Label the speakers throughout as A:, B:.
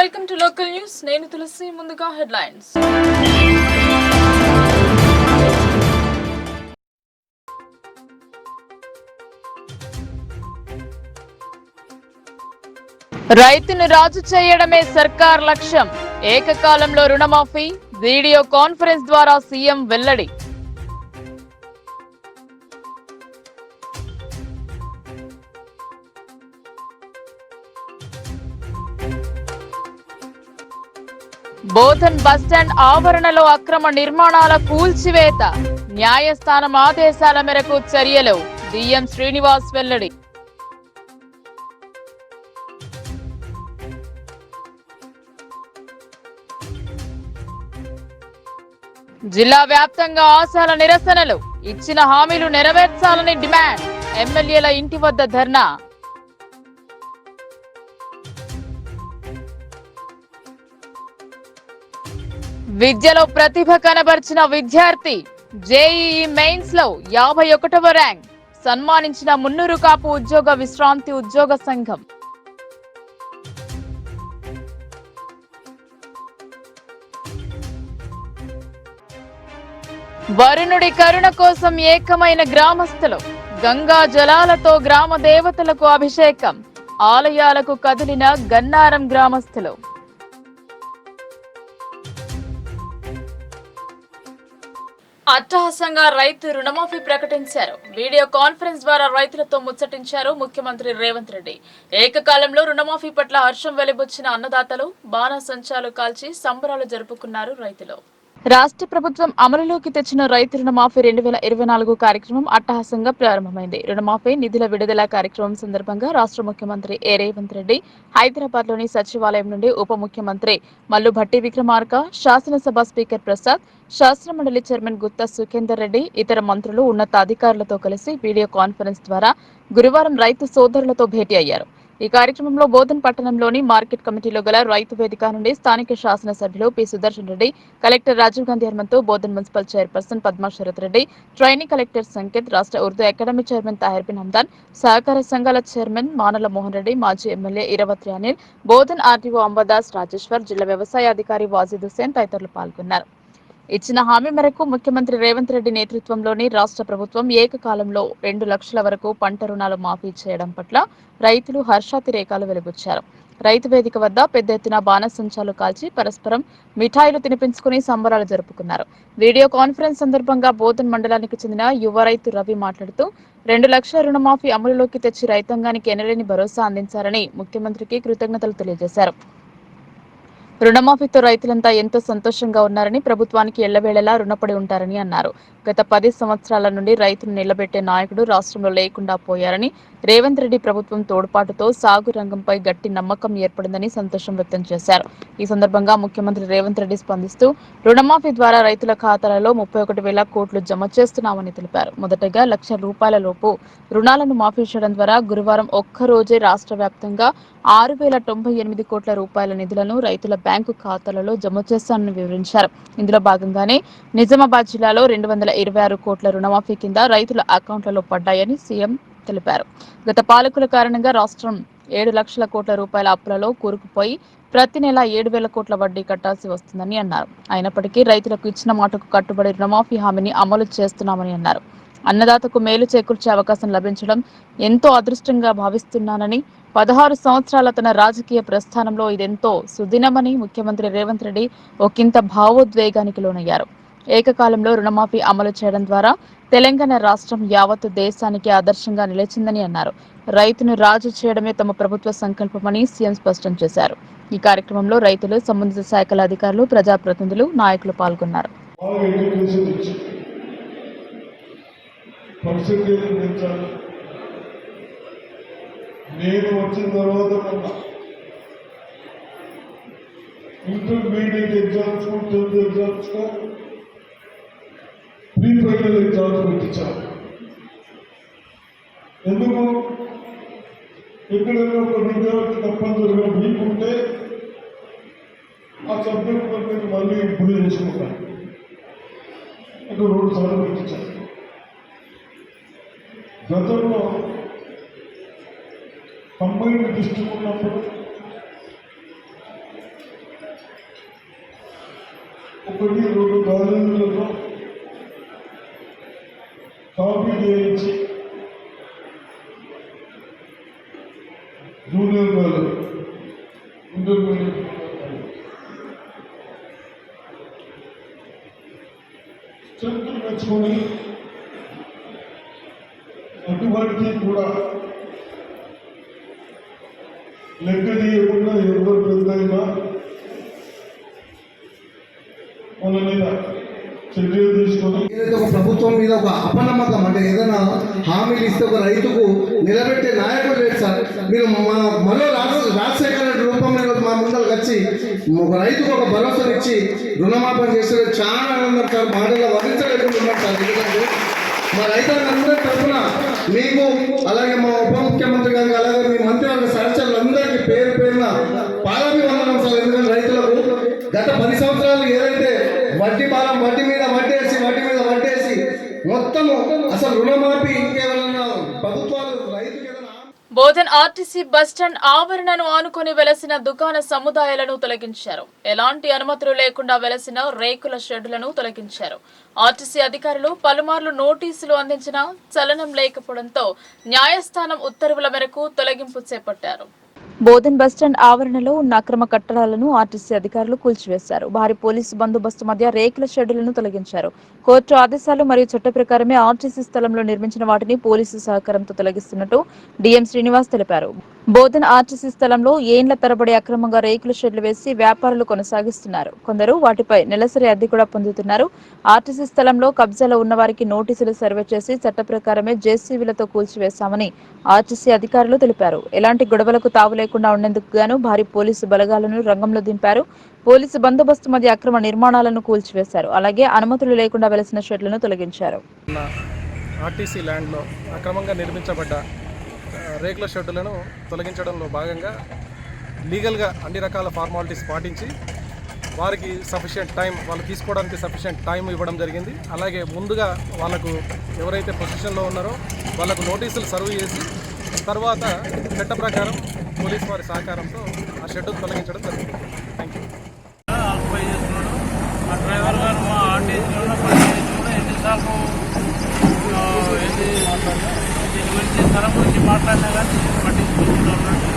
A: Welcome to local news. నేను తులసి. ముందుగా headlines. రైతును రాజు చేయడమే సర్కార్ లక్ష్యం. ఏకకాలంలో రుణమాఫీ. వీడియో కాన్ఫరెన్స్ ద్వారా సీఎం వెల్లడి. బోధన్ బస్టాండ్ ఆవరణలో అక్రమ నిర్మాణాల కూల్చివేత. న్యాయస్థానం ఆదేశాల మేరకు చర్యలు. డిఎం శ్రీనివాస్ వెల్లడి. జిల్లా వ్యాప్తంగా ఆశాల నిరసనలు. ఇచ్చిన హామీలు నెరవేర్చాలని డిమాండ్. ఎమ్మెల్యేల ఇంటి వద్ద ధర్నా. విద్యలో ప్రతిభ కనబర్చిన విద్యార్థి. జేఈఈ మెయిన్స్ లో 51వ ర్యాంక్. సన్మానించిన మున్నూరు కాపు ఉద్యోగ విశ్రాంతి ఉద్యోగ సంఘం. వరుణుడి కరుణ కోసం ఏకమైన గ్రామస్తులు. గంగా జలాలతో గ్రామ దేవతలకు అభిషేకం. ఆలయాలకు కదిలిన గన్నారం గ్రామస్తులు. అట్టహాసంగా రైతు రుణమాఫీ ప్రకటించారు. వీడియో కాన్ఫరెన్స్ ద్వారా రైతులతో ముచ్చటించారు ముఖ్యమంత్రి రేవంత్ రెడ్డి. ఏకకాలంలో రుణమాఫీ పట్ల హర్షం వెలిబుచ్చిన అన్నదాతలు బాణసంచాలు కాల్చి సంబరాలు జరుపుకున్నారు రైతులు. రాష్ట్ర ప్రభుత్వం అమలులోకి తెచ్చిన రైతు రుణమాఫీ 2024 కార్యక్రమం అట్టహాసంగా ప్రారంభమైంది. రుణమాఫీ నిధుల విడుదల కార్యక్రమం సందర్భంగా రాష్ట్ర ముఖ్యమంత్రి రేవంత్ రెడ్డి హైదరాబాద్ లోని సచివాలయం నుండి ఉప ముఖ్యమంత్రి మల్లు భట్టి విక్రమార్క, శాసనసభ స్పీకర్ ప్రసాద్, శాసనమండలి చైర్మన్ గుత్తా సుఖేందర్ రెడ్డి, ఇతర మంత్రులు, ఉన్నతాధికారులతో కలిసి వీడియో కాన్ఫరెన్స్ ద్వారా గురువారం రైతు సోదరులతో భేటీ అయ్యారు. ఈ కార్యక్రమంలో బోధన్ పట్టణంలోని మార్కెట్ కమిటీలో గల రైతు వేదిక నుండి స్థానిక శాసనసభ్యులు P Sudarshan Reddy, collector Rajiv Gandhi Hanumanthu, Bodhan municipal chairperson Padma Sarath Reddy, training collector Sanketh, రాష్ట్ర ఉర్దూ అకాడమీ చైర్మన్ తాహిర్ బిన్ హమ్దాన్, సహకార సంఘాల చైర్మన్ మానల మోహన్ రెడ్డి, మాజీ ఎమ్మెల్యే ఇరవత్రి అనిల్, బోధన్ ఆర్టీఓ అంబదాస్ రాజేశ్వర్, జిల్లా వ్యవసాయ అధికారి వాజిద్ హుసేన్ తదితరులు పాల్గొన్నారు. ఇచ్చిన హామీ మేరకు ముఖ్యమంత్రి రేవంత్ రెడ్డి నేతృత్వంలోని రాష్ట్ర ప్రభుత్వం ఏకకాలంలో 2 లక్షల వరకు పంట రుణాలు మాఫీ చేయడం పట్ల రైతులు హర్షాతిరేకాలు వెలిబుచ్చారు. రైతు వేదిక వద్ద పెద్ద ఎత్తున బాణసంచాలు కాల్చి పరస్పరం మిఠాయిలు తినిపించుకుని సంబరాలు జరుపుకున్నారు. వీడియో కాన్ఫరెన్స్ సందర్భంగా బోధన్ మండలానికి చెందిన యువ రైతు రవి మాట్లాడుతూ 2 లక్షల రుణమాఫీ అమలులోకి తెచ్చి రైతాంగానికి ఎనలేని భరోసా అందించారని ముఖ్యమంత్రికి కృతజ్ఞతలు తెలియజేశారు. రుణమాఫీతో రైతులంతా ఎంతో సంతోషంగా ఉన్నారని, ప్రభుత్వానికి ఎల్లవేళలా రుణపడి ఉంటారని అన్నారు. గత 10 సంవత్సరాల నుండి రైతును నిలబెట్టే నాయకుడు రాష్ట్రంలో లేకుండా పోయారని, రేవంత్ రెడ్డి ప్రభుత్వం తోడ్పాటుతో సాగు రంగంపై గట్టి నమ్మకం ఏర్పడిందని సంతోషం వ్యక్తం చేశారు. ఈ సందర్భంగా ముఖ్యమంత్రి రేవంత్ రెడ్డి స్పందిస్తూ రుణమాఫీ ద్వారా రైతుల ఖాతాలలో 31,000 కోట్లు జమ చేస్తున్నామని తెలిపారు. మొదటగా ₹1,00,000 లోపు రుణాలను మాఫీ చేయడం ద్వారా గురువారం ఒక్కరోజే రాష్ట్ర వ్యాప్తంగా 6,098 కోట్ల రూపాయల నిధులను రైతుల బ్యాంకు ఖాతాలలో జమ చేస్తానని వివరించారు. ఇందులో భాగంగానే నిజామాబాద్ జిల్లాలో 226 కోట్ల రుణమాఫీ కింద రైతుల అకౌంట్లలో పడ్డాయని సీఎం తెలిపారు. గత పాలకుల కారణంగా రాష్ట్రం 7 లక్షల కోట్ల రూపాయల అప్పులలో కూరుకుపోయి ప్రతి నెల 7,000 కోట్ల వడ్డీ కట్టాల్సి వస్తుందని అన్నారు. అయినప్పటికీ రైతులకు ఇచ్చిన మాటకు కట్టుబడి రుణమాఫీ హామీని అమలు చేస్తున్నామని అన్నారు. అన్నదాతకు మేలు చేకూర్చే అవకాశం లభించడం ఎంతో అదృష్టంగా భావిస్తున్నానని, 16 సంవత్సరాల తన రాజకీయ ప్రస్థానంలో ఇదెంతో సుదినమని ముఖ్యమంత్రి రేవంత్ రెడ్డి ఒకంత భావోద్వేగానికి లోనయ్యారు. ఏకకాలంలో రుణమాఫీ అమలు చేయడం ద్వారా తెలంగాణ రాష్ట్రం యావత్తు దేశానికి ఆదర్శంగా నిలిచిందని అన్నారు. రైతును రాజు చేయడమే తమ ప్రభుత్వ సంకల్పమని సీఎం స్పష్టం చేశారు. ఈ కార్యక్రమంలో రైతులు, సంబంధిత శాఖల అధికారులు, ప్రజాప్రతినిధులు, నాయకులు పాల్గొన్నారు.
B: నేను వచ్చిన తర్వాత intermediate exams, 10th exams, pre final exams పెట్టించాను. ఎందుకు? ఎక్కడైనా ఒక విద్యార్థి తప్పనిసరిగా మీకుంటే ఆ సబ్జెక్ట్ నేను మళ్ళీ ఇంప్రూవ్ చేసుకుంటాను. అంటే 2 సార్లు పెట్టించాను. గతంలో కంబైన్డ్ డిస్ట్రిక్ట్ ఉన్నప్పుడు కాలేజీలలో కాపీ చేయించి జూనియర్ వాళ్ళు ఇంటర్మీడియట్ స్ట్రెంత్ పెంచుకొని అటువంటికి కూడా లెక్క చేయకుండా ఎవరు పెద్దయినా వాళ్ళ మీద చర్యలు తీసుకొని
C: ఏదైతే ఒక ప్రభుత్వం మీద ఒక అపనమ్మకం అంటే ఏదైనా హామీలు ఇస్తే ఒక రైతుకు నిలబెట్టే నాయకుడు లేదు సార్. మీరు మరో రాజశేఖర రూపంలో ఈరోజు మా ముందరకు వచ్చి ఒక రైతుకు ఒక భరోసానిచ్చి రుణమాఫీ చేస్తే చాలా ఆనందం సార్. మాటల్లో వర్ణించలేకుండా సార్. ఎందుకంటే మా రైతులందరి తరఫున మీకు అలాగే మా ఉప ముఖ్యమంత్రి గారికి అలాగే మీ మంత్రివర్గ సహచరులందరికీ పేరు పేరున పాదాభివందనం సార్. ఎందుకంటే రైతులకు గత 10 సంవత్సరాలు ఏదైతే వడ్డీ భారం వడ్డీ మీద వడ్డేసి మొత్తము అసలు రుణమాఫీ ఇంకేమైనా ప్రభుత్వాలు రైతులు
A: బోధన్ ఆర్టీసీ బస్టాండ్ ఆవరణను ఆనుకొని వెలసిన దుకాణ సముదాయాలను తొలగించారు. ఎలాంటి అనుమతులు లేకుండా వెలసిన రేకుల షెడ్డులను తొలగించారు. ఆర్టీసీ అధికారులు పలుమార్లు నోటీసులు అందించినా చలనం లేకపోవడంతో న్యాయస్థానం ఉత్తర్వుల మేరకు తొలగింపు చేపట్టారు. బోధన్ బస్టాండ్ ఆవరణలో ఉన్న అక్రమ కట్టడాలను ఆర్టీసీ అధికారులు కూల్చివేశారు. భారీ పోలీసు బందోబస్తు మధ్య రేకుల షెడ్డులను తొలగించారు. కోర్టు ఆదేశాలు మరియు చట్ట ప్రకారమే ఆర్టీసీ స్థలంలో నిర్మించిన వాటిని పోలీసు సహకారంతో తొలగిస్తున్నట్టు డీఎం శ్రీనివాస్ తెలిపారు. బోధన్ ఆర్టీసీ స్థలంలో ఏండ్ల తరబడి అక్రమంగా రేకుల షెడ్లు వేసి వ్యాపారులు కొనసాగిస్తున్నారు. కొందరు వాటిపై నెలసరి అద్దె కూడా పొందుతున్నారు. ఆర్టీసీ స్థలంలో కబ్జాలో ఉన్న వారికి నోటీసులు సర్వే చేసి చట్ట ప్రకారమే జేసీబీలతో కూల్చివేశామని ఆర్టీసీ అధికారులు తెలిపారు. ఎలాంటి గొడవలకు తావు లేకుండా ఉండేందుకు గాను భారీ పోలీసు బలగాలను రంగంలో దింపారు. పోలీసు బందోబస్తు మధ్య అక్రమ నిర్మాణాలను కూల్చివేశారు. అలాగే అనుమతులు లేకుండా వెలసిన షెడ్లను తొలగించారు.
D: ఆర్టీసీ ల్యాండ్లో అక్రమంగా నిర్మించబడ్డ రేకుల షెడ్డులను తొలగించడంలో భాగంగా లీగల్గా అన్ని రకాల ఫార్మాలిటీస్ పాటించి వారికి సఫిషియెంట్ టైం వాళ్ళు తీసుకోవడానికి సఫిషియెంట్ టైం ఇవ్వడం జరిగింది. అలాగే ముందుగా వాళ్ళకు ఎవరైతే పొజిషన్లో ఉన్నారో వాళ్ళకు నోటీసులు సర్వ్ చేసి తర్వాత చట్ట ప్రకారం పోలీస్ వారి సహకారంతో ఆ షెడ్డును తొలగించడం జరిగింది. Thank you.
E: మా డ్రైవర్ గారు మా ఆర్టీసీలో పనిచేసి ఎన్నిసార్లు దీని గురించి స్థలం గురించి మాట్లాడినా కానీ పట్టించుకుంటున్నాడు.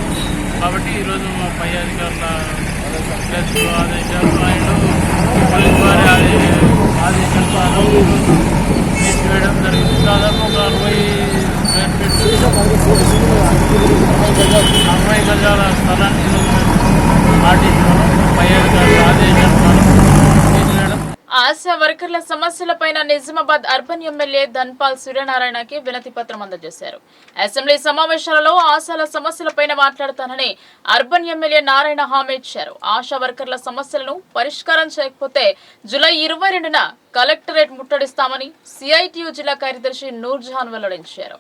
E: కాబట్టి ఈరోజు మా పై అధికారుల ఆదేశాలు ఆయన పోలీస్ వారి ఆదేశాలు తీసివేయడం జరిగింది. దాదాపు ఒక 40 గజాల స్థలాన్ని ఆర్టీసీలో పై అధికారుల ఆదేశాలు తీసివేయడం.
A: ఆశా వర్కర్ల సమస్యలపైన నిజామాబాద్ అర్బన్ ఎమ్మెల్యే ధన్పాల్ సూర్యనారాయణకి వినతి పత్రం అందజేశారు. అసెంబ్లీ సమావేశాలలో ఆశాల సమస్యలపైన మాట్లాడతానని అర్బన్ ఎమ్మెల్యే నారాయణ హామీ ఇచ్చారు. ఆశా వర్కర్ల సమస్యలను పరిష్కారం చేయకపోతే జూలై 22న కలెక్టరేట్ ముట్టడిస్తామని సిఐటియు జిల్లా కార్యదర్శి నూర్జహాన్ వెల్లడించారు.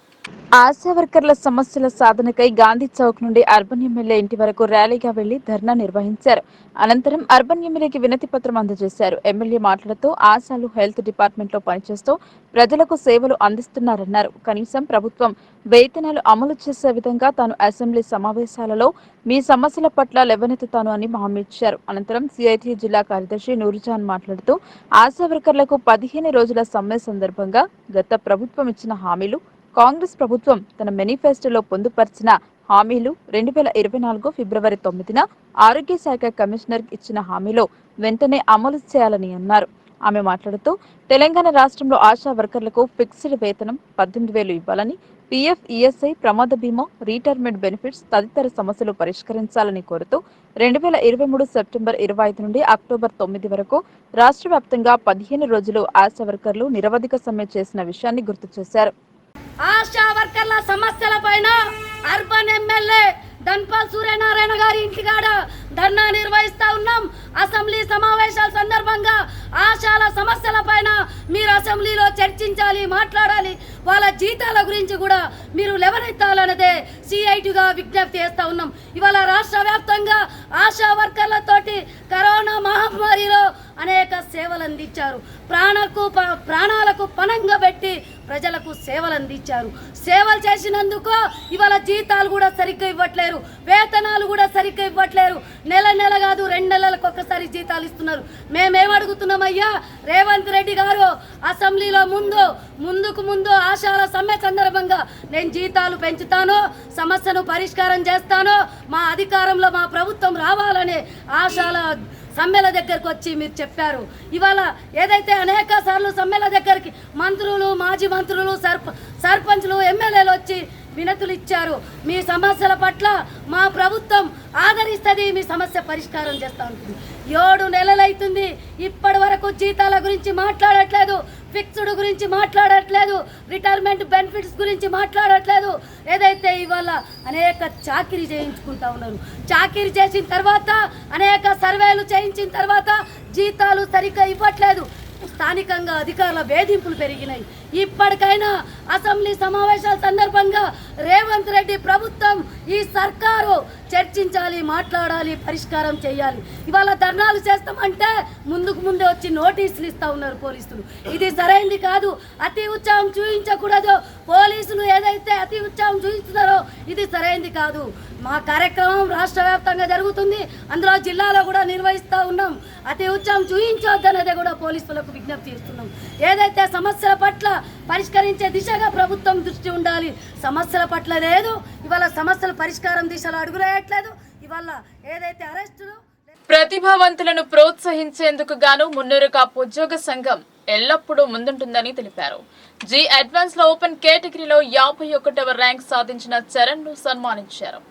A: ఆశా వర్కర్ల సమస్యల సాధనకై గాంధీ చౌక్ నుండి అర్బన్ ఎమ్మెల్యే ఇంటి వరకు ర్యాలీగా వెళ్లి ధర్నా నిర్వహించారు. అనంతరం అర్బన్ ఎమ్మెల్యేకి వినతి పత్రం అందజేశారు. ఎమ్మెల్యే మాట్లాడుతూ ఆశాలు హెల్త్ డిపార్ట్మెంట్ లో పనిచేస్తూ ప్రజలకు సేవలు అందిస్తున్నారన్నారు. కనీసం ప్రభుత్వం వేతనాలు అమలు చేసే విధంగా తాను అసెంబ్లీ సమావేశాలలో మీ సమస్యల పట్ల లేవనెత్తుతాను అని హామీ ఇచ్చారు. అనంతరం సిఐటి జిల్లా కార్యదర్శి నూర్జహాన్ మాట్లాడుతూ ఆశా వర్కర్లకు 15 రోజుల సమ్మె సందర్భంగా గత ప్రభుత్వం ఇచ్చిన హామీలు, కాంగ్రెస్ ప్రభుత్వం తన మేనిఫెస్టోలో పొందుపరిచిన హామీలు 2024 ఫిబ్రవరి 9న ఆరోగ్య శాఖ కమిషనర్ ఇచ్చిన హామీలో వెంటనే అమలు చేయాలని అన్నారు. ఆమె మాట్లాడుతూ తెలంగాణ రాష్ట్రంలో ఆశా వర్కర్లకు ఫిక్స్డ్ వేతనం 18,000 ఇవ్వాలని, పీఎఫ్, ఈఎస్ఐ, ప్రమాద బీమా, రిటైర్మెంట్ బెనిఫిట్స్ తదితర సమస్యలు పరిష్కరించాలని కోరుతూ 2023 సెప్టెంబర్ 25 నుండి అక్టోబర్ 9 వరకు రాష్ట్ర వ్యాప్తంగా 15 రోజులు ఆశా వర్కర్లు నిరవధిక సమ్మె చేసిన విషయాన్ని గుర్తు చేశారు.
F: ఆశా వర్కర్ల సమస్యల పైన అర్బన్ ఎమ్మెల్యే ధన్పాల్ సూర్యనారాయణ గారి ఇంటికాడ ధర్నా నిర్వహిస్తా ఉన్నాం. అసెంబ్లీ సమావేశాల సందర్భంగా ఆశాల సమస్యల పైన మీరు అసెంబ్లీలో చర్చించాలి, మాట్లాడాలి. వాళ్ళ జీతాల గురించి కూడా మీరు లేవనెత్తాలన్నదే సిఐటిగా విజ్ఞప్తి చేస్తా ఉన్నాం. ఇవాళ రాష్ట్ర వ్యాప్తంగా ఆశా వర్కర్లతోటి కరోనా మహమ్మారిలో అనేక సేవలు అందించారు. ప్రాణాలకు పణంగా పెట్టి ప్రజలకు సేవలు అందించారు. సేవలు చేసినందుకు ఇవాళ జీతాలు కూడా సరిగ్గా ఇవ్వట్లేరు, వేతనాలు కూడా సరిగ్గా ఇవ్వట్లేరు. నెల కాదు 2 నెలలకు ఒక్కసారి జీతాలు ఇస్తున్నారు. మేమేమడుగుతున్నామయ్యా, రేవంత్ రెడ్డి గారు అసెంబ్లీలో ముందు ఆశాల సమ్మె సందర్భంగా నేను జీతాలు పెంచుతాను, సమస్యను పరిష్కారం చేస్తాను, మా అధికారంలో మా ప్రభుత్వం రావాలనే ఆశాల సమ్మెల దగ్గరకు వచ్చి మీరు చెప్పారు. ఇవాళ ఏదైతే అనేక సార్లు సమ్మెల దగ్గరికి మంత్రులు, మాజీ మంత్రులు, సర్పంచ్లు, ఎమ్మెల్యేలు వచ్చి వినతులు ఇచ్చారు. మీ సమస్యల పట్ల మా ప్రభుత్వం ఆదరిస్తుంది, మీ సమస్య పరిష్కారం చేస్తూ ఉంటుంది. 7 నెలలైతుంది, ఇప్పటి వరకు జీతాల గురించి మాట్లాడట్లేదు, ఫిక్స్డ్ గురించి మాట్లాడట్లేదు, రిటైర్మెంట్ బెనిఫిట్స్ గురించి మాట్లాడట్లేదు. ఏదైతే ఇవాళ అనేక చాకిరీ చేయించుకుంటా ఉన్నారు. చాకిరీ చేసిన తర్వాత అనేక సర్వేలు చేయించిన తర్వాత జీతాలు సరిగ్గా ఇవ్వట్లేదు. స్థానికంగా అధికారుల వేధింపులు పెరిగినాయి. ఇప్పటికైనా అసెంబ్లీ సమావేశాల సందర్భంగా రేవంత్ రెడ్డి ప్రభుత్వం, ఈ సర్కారు చర్చించాలి, మాట్లాడాలి, పరిష్కారం చేయాలి. ఇవాళ ధర్నాలు చేస్తామంటే ముందే వచ్చి నోటీసులు ఇస్తూ ఉన్నారు పోలీసులు. ఇది సరైంది కాదు. అతి ఉత్సాహం చూపించకూడదు. పోలీసులు ఏదైతే అతి ఉత్సాహం చూపిస్తున్నారో ఇది సరైంది కాదు. మా కార్యక్రమం రాష్ట్ర వ్యాప్తంగా జరుగుతుంది, అందులో జిల్లాలో కూడా నిర్వహిస్తూ ఉన్నాం. అతి ఉత్సాహం చూపించొద్దనేది కూడా పోలీసులకు విజ్ఞప్తి చేస్తున్నాం. ఏదైతే సమస్యల పట్ల పరిష్కరించే దిశగా ప్రభుత్వం దృష్టి ఉండాలి. సమస్యల పట్ల లేదు, ఇవాళ సమస్యల పరిష్కారం దిశలో అడుగులేయట్లేదు. ఇవాళ ఏదైతే అరెస్టులు,
A: ప్రతిభావంతులను ప్రోత్సహించేందుకు గాను మున్నూరు కాపు ఉద్యోగ సంఘం ఎల్లప్పుడూ ముందుంటుందని తెలిపారు. జీ అడ్వాన్స్ లో ఓపెన్ కేటగిరీలో 51వ ర్యాంక్ సాధించిన చరణ్ ను సన్మానించారు.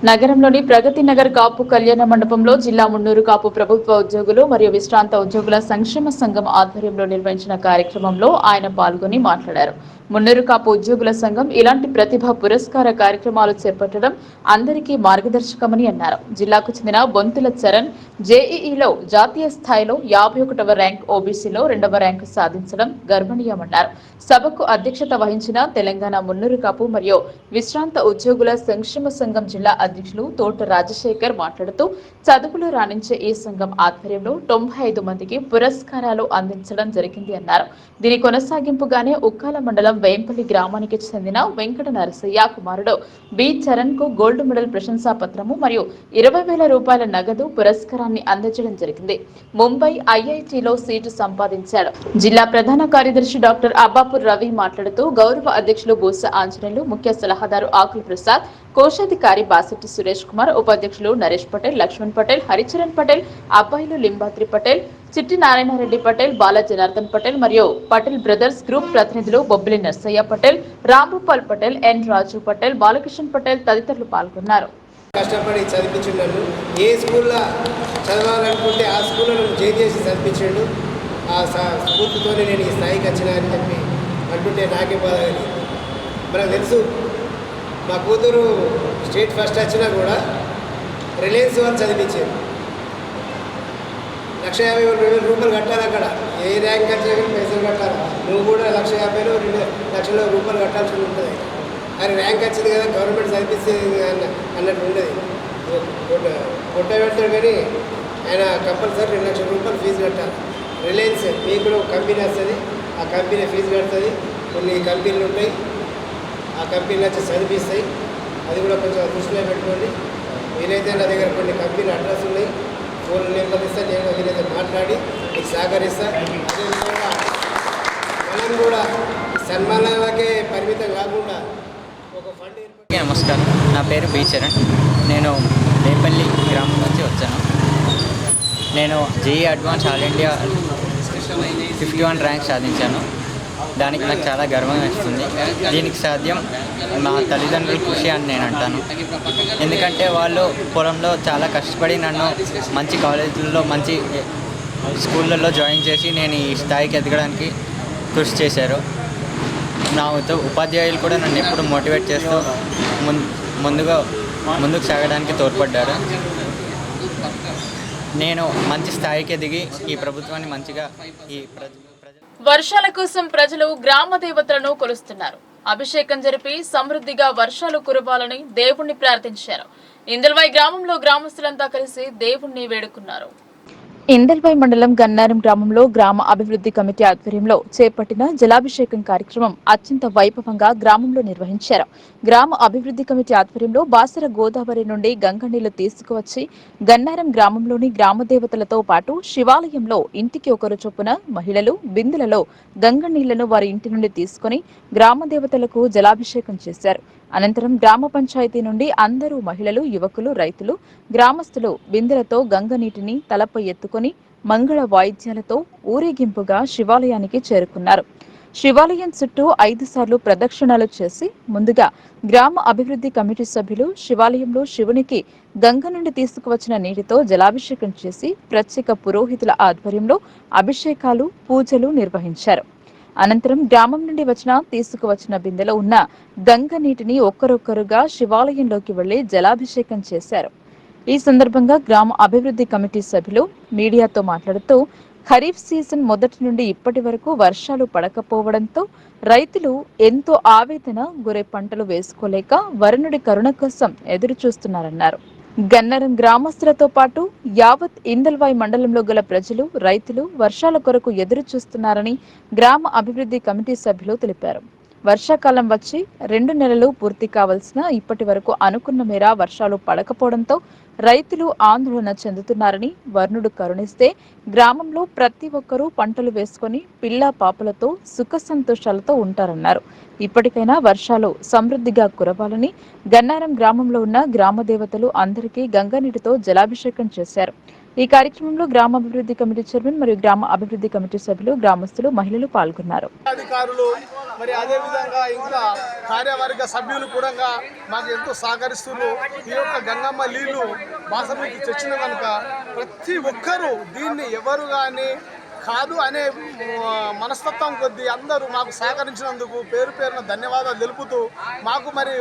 A: నగరంలోని ప్రగతి నగర్ కాపు కళ్యాణ మండపంలో జిల్లా మున్నూరు కాపు ప్రభుత్వ ఉద్యోగులు మరియు విశ్రాంత ఉద్యోగుల సంక్షేమ సంఘం ఆధ్వర్యంలో నిర్వహించిన కార్యక్రమంలో ఆయన పాల్గొని మాట్లాడారు. మున్నూరు కాపు ఉద్యోగుల సంఘం ఇలాంటి ప్రతిభ పురస్కార కార్యక్రమాలు చేపట్టడం అందరికీ మార్గదర్శకమని అన్నారు. జిల్లాకు చెందిన బొంతుల చరణ్ జేఈఈలో జాతీయ స్థాయిలో 51వ ర్యాంక్, ఓబీసీలో 2వ ర్యాంకు సాధించడం గర్వనీయమన్నారు. సభకు అధ్యక్షత వహించిన తెలంగాణ మున్నూరు కాపు మరియు విశ్రాంత ఉద్యోగుల సంక్షేమ సంఘం జిల్లా అధ్యక్షులు తోట రాజశేఖర్ మాట్లాడుతూ చదువులు రాణించే ఈ సంఘం ఆధ్వర్యంలో 95 మందికి పురస్కారాలు అందించడం జరిగింది అన్నారు. దీని కొనసాగింపుగానే ఉక్కాల మండలం వేంపల్లి గ్రామానికి చెందిన వెంకట నరసయ్య కుమారుడు బి చరణ్ కు గోల్డ్ మెడల్ ప్రశంసా పత్రము మరియు 20,000 రూపాయల నగదు పురస్కారాన్ని అందజేయడం జరిగింది. ముంబై ఐఐటిలో సీటు సంపాదించాడు. జిల్లా ప్రధాన కార్యదర్శి డాక్టర్ అబ్బాపూర్ రవి మాట్లాడుతూ గౌరవ అధ్యక్షులు బూస ఆంజనేయులు, ముఖ్య సలహాదారు ఆకుల ప్రసాద్, కోశాధికారి బాసెట్టి సురేష్ కుమార్, ఉపాధ్యక్షులు నరేష్ పటేల్, లక్ష్మణ్ పటేల్, హరిచరణ్ పటేల్, అబ్బాయిలు లింబాద్రి పటేల్, చిట్టి నారాయణరెడ్డి పటేల్, బాల జనార్దన్ పటేల్ మరియు పటేల్ బ్రదర్స్ గ్రూప్ ప్రతినిధులు బొబ్బిలి నర్సయ్య పటేల్, రాంభూపాల్ పటేల్, ఎన్ రాజు పటేల్, బాలకృష్ణ పటేల్ తదితరులు పాల్గొన్నారు.
G: కష్టపడి చదివించున్నాను. ఏ స్కూల్లో చదవాలనుకుంటే ఆ స్కూల్లో చేసి చదివించాడు. ఆ స్ఫూర్తితోనే నేను ఈ స్థాయికి వచ్చినా అని చెప్పి అంటుంటే నాకే బాధ కలిగింది. మనకు తెలుసు, మా కూతురు స్టేట్ ఫస్ట్ వచ్చినా కూడా రిలయన్స్ వాళ్ళు చదివించారు. 150,000 రూపాయలు కట్టాలి. అక్కడ ఏ ర్యాంక్ వచ్చినా కానీ పైసలు కట్టాలి. నువ్వు కూడా 150,000 2 లక్షల రూపాయలు కట్టాల్సి ఉంటుంది. అది ర్యాంక్ వచ్చింది కదా, గవర్నమెంట్ చదివిస్తే అన్నట్టు ఉండేది. కొట్ట పెడతాడు కానీ ఆయన కంపల్సరీ 2 లక్షల రూపాయలు ఫీజు కట్టాలి. రిలయన్స్ మీకు కూడా ఒక కంపెనీ వస్తుంది, ఆ కంపెనీ ఫీజు కడుతుంది. కొన్ని కంపెనీలు ఉంటాయి, ఆ కంపెనీలు వచ్చి చదివిస్తాయి. అది కూడా కొంచెం దృష్టిలో పెట్టుకోండి. వీలైతే నా దగ్గర కొన్ని కంపెనీ అడ్రస్ ఉన్నాయి, ఫోన్ నెంబర్ ఇస్తా, నేను వీలైతే మాట్లాడి మీకు సహకరిస్తా. అదేవిధంగా మనం కూడా సన్మానాలకే పరిమితం కాకుండా ఒక ఫండ్.
H: నమస్కారం, నా పేరు బి చరణ్. నేను రేపల్లి గ్రామం నుంచి వచ్చాను. నేను JEE advance all India 51 rank సాధించాను. దానికి నాకు చాలా గర్వంగా ఇస్తుంది. దీనికి సాధ్యం మా తల్లిదండ్రుల కృషి అని నేను అంటాను. ఎందుకంటే వాళ్ళు పొలంలో చాలా కష్టపడి నన్ను మంచి కాలేజీల్లో, మంచి స్కూళ్ళల్లో జాయిన్ చేసి నేను ఈ స్థాయికి ఎదగడానికి కృషి చేశారు. నా ఉపాధ్యాయులు కూడా నన్ను ఎప్పుడు మోటివేట్ చేస్తూ ముందుకు సాగడానికి తోడ్పడ్డారు. నేను మంచి స్థాయికి ఎదిగి ఈ ప్రభుత్వాన్ని మంచిగా
A: వర్షాల కోసం ప్రజలు గ్రామ దేవతలను కొలుస్తున్నారు. అభిషేకం జరిపి సమృద్ధిగా వర్షాలు కురవాలని దేవుణ్ణి ప్రార్థించారు. ఇందల్వాయి గ్రామంలో గ్రామస్తులంతా కలిసి దేవుణ్ణి వేడుకున్నారు. ఇందల్వై మండలం గన్నారం గ్రామంలో గ్రామ అభివృద్ధి కమిటీ ఆధ్వర్యంలో చేపట్టిన జలాభిషేకం కార్యక్రమం అత్యంత వైభవంగా గ్రామంలో నిర్వహించారు. గ్రామ అభివృద్ధి కమిటీ ఆధ్వర్యంలో బాసర గోదావరి నుండి గంగ నీళ్లు తీసుకువచ్చి గన్నారం గ్రామంలోని గ్రామ దేవతలతో పాటు శివాలయంలో ఇంటికి ఒకరు చొప్పున మహిళలు బిందెలలో గంగ నీళ్లను వారి ఇంటి నుండి తీసుకుని గ్రామ దేవతలకు జలాభిషేకం చేశారు. అనంతరం గ్రామ పంచాయతీ నుండి అందరూ మహిళలు, యువకులు, రైతులు, గ్రామస్తులు బిందెలతో గంగ నీటిని తలపై ఎత్తుకుని మంగళ వాయిద్యాలతో ఊరేగింపుగా శివాలయానికి చేరుకున్నారు. శివాలయం చుట్టూ 5 సార్లు ప్రదక్షిణాలు చేసి ముందుగా గ్రామ అభివృద్ధి కమిటీ సభ్యులు శివాలయంలో శివునికి గంగ నుండి తీసుకువచ్చిన నీటితో జలాభిషేకం చేసి ప్రత్యేక పురోహితుల ఆధ్వర్యంలో అభిషేకాలు, పూజలు నిర్వహించారు. అనంతరం గ్రామం నుండి తీసుకువచ్చిన బిందెలో ఉన్న గంగ నీటిని ఒక్కరొక్కరుగా శివాలయంలోకి వెళ్లి జలాభిషేకం చేశారు. ఈ సందర్భంగా గ్రామ అభివృద్ధి కమిటీ సభ్యులు మీడియాతో మాట్లాడుతూ ఖరీఫ్ సీజన్ మొదటి నుండి ఇప్పటి వరకు వర్షాలు పడకపోవడంతో రైతులు ఎంతో ఆవేదన గురై పంటలు వేసుకోలేక వరుణుడి కరుణ కోసం ఎదురు చూస్తున్నారన్నారు. గన్నరం గ్రామస్తులతో పాటు యావత్ ఇందల్వాై మండలంలో గల ప్రజలు, రైతులు వర్షాల కొరకు ఎదురు చూస్తున్నారని గ్రామ అభివృద్ధి కమిటీ సభ్యులు తెలిపారు. వర్షాకాలం వచ్చి 2 నెలలు పూర్తి కావాల్సిన ఇప్పటి వరకు అనుకున్న మేర వర్షాలు పడకపోవడంతో రైతులు ఆందోళన చెందుతున్నారని, వరుణుడు కరుణిస్తే గ్రామంలో ప్రతి ఒక్కరూ పంటలు వేసుకుని పిల్లా పాపలతో సుఖ సంతోషాలతో ఉంటారన్నారు. ఇప్పటికైనా వర్షాలు సమృద్ధిగా కురవాలని గన్నారం గ్రామంలో ఉన్న గ్రామ దేవతలు అందరికీ గంగా నీటితో జలాభిషేకం చేశారు. ఈ కార్యక్రమంలో గ్రామాభివృద్ధి కమిటీ చైర్మన్ మరియు గ్రామ అభివృద్ధి కమిటీ సభ్యులు, గ్రామస్తులు, మహిళలు పాల్గొన్నారు.
B: అధికారులు మరి అదే విధంగా ఇంకా కార్యవర్గ సభ్యులు కూడా మాకు ఎంతో సహకరిస్తున్నారు. ఈ యొక్క గంగమ్మ నీళ్లు బాసరికి తెచ్చిన కనుక ప్రతి ఒక్కరూ దీన్ని ఎవరు కానీ కాదు అనే మనస్తత్వం కొద్దీ అందరూ మాకు సహకరించినందుకు పేరు పేరున ధన్యవాదాలు తెలుపుతూ మాకు మరి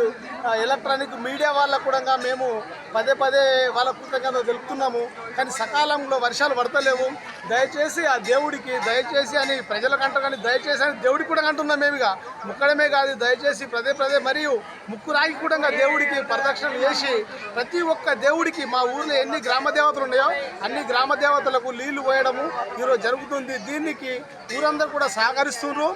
B: ఎలక్ట్రానిక్ మీడియా వాళ్ళకు కూడా మేము పదే వాళ్ళ కృతజ్ఞత తెలుపుతున్నాము. కానీ సకాలంలో వర్షాలు పడతలేవు. దయచేసి ఆ దేవుడికి దయచేసి అని ప్రజలకంట కానీ దయచేసి అని దేవుడికి కూడా అంటున్నాం. మేముగా ముక్కడమే కాదు, దయచేసి పదే మరియు ముక్కురాగి కూడా దేవుడికి ప్రదక్షిణలు చేసి ప్రతి ఒక్క దేవుడికి మా ఊర్లో ఎన్ని గ్రామ దేవతలు ఉన్నాయో అన్ని గ్రామ దేవతలకు నీళ్లు పోయడము ఈరోజు జరుగుతుంది. దీనికి ఊరందరూ కూడా సహకరిస్తున్నారు.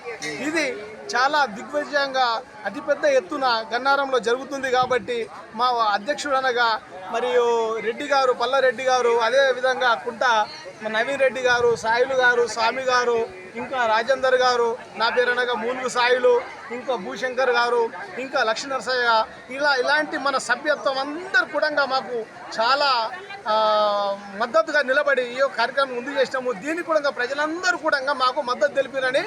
B: ఇది చాలా దిగ్విజయంగా అతిపెద్ద ఎత్తున గన్నారంలో జరుగుతుంది. కాబట్టి మా అధ్యక్షుడు అనగా మరియు రెడ్డి గారు, పల్లారెడ్డి గారు, అదే విధంగా కుంట నవీన్ రెడ్డి గారు, సాయిలు గారు, స్వామి గారు, ఇంకా రాజేందర్ గారు, నా పేరు అనగా మూలుగు సాయిలు, ఇంకా భూశంకర్ గారు, ఇంకా లక్ష్మీనరసయ్య, ఇలాంటి మన సభ్యత్వం అందరు కూడా మాకు చాలా మద్దతుగా నిలబడి ఈ కార్యక్రమం ముందు చేసినాము. దీనికి కూడా ప్రజలందరూ కూడా మాకు మద్దతు తెలిపినని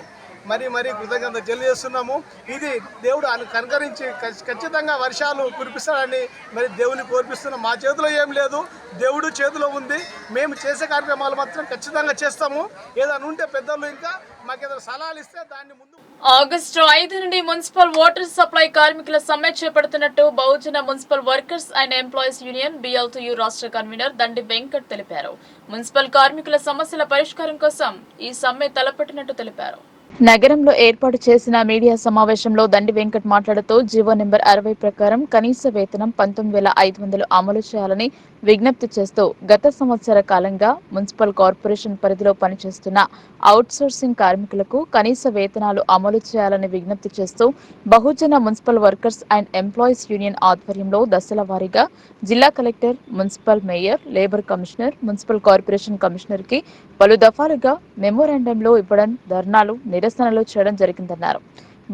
B: మరి కృతజ్ఞత తెలియజేస్తున్నాము. ఇది దేవుడు కనుకరించి ఖచ్చితంగా వర్షాలు కురిపిస్తాడని మరి దేవుని కోర్పిస్తున్నాం. మా చేతిలో ఏం లేదు, దేవుడు చేతిలో ఉంది. మేము చేసే కార్యక్రమాలు మాత్రం ఖచ్చితంగా చేస్తాము. ఏదైనా ఉంటే పెద్దలు ఇంకా మాకేదైనా సలహాలు ఇస్తే దాన్ని ముందు.
A: ఆగస్టు 5 నుండి మున్సిపల్ వాటర్ సప్లై కార్మికుల సమ్మె చేపడుతున్నట్టు Bahujan municipal workers and employees union BLTU రాష్ట్ర కన్వీనర్ దండి వెంకట్ తెలిపారు. మున్సిపల్ కార్మికుల సమస్యల పరిష్కారం కోసం ఈ సమ్మె తలపెట్టినట్టు తెలిపారు. నగరంలో ఏర్పాటు చేసిన మీడియా సమావేశంలో దండి వెంకట్ మాట్లాడుతూ జీవో నెంబర్ 60 ప్రకారం కనీస వేతనం 19,500 అమలు చేయాలని విజ్ఞప్తి చేస్తూ గత సంవత్సర కాలంగా మున్సిపల్ కార్పొరేషన్ పరిధిలో పనిచేస్తున్న అవుట్సోర్సింగ్ కార్మికులకు కనీస వేతనాలు అమలు చేయాలని విజ్ఞప్తి చేస్తూ Bahujan municipal workers and employees union ఆధ్వర్యంలో దశల వారీగా జిల్లా collector, municipal mayor, labour commissioner, municipal corporation commissioner కి పలు దఫాలుగా మెమోరాండంలో ఇవ్వడం, ధర్నాలు, నిరసనలు చేయడం జరిగిందన్నారు.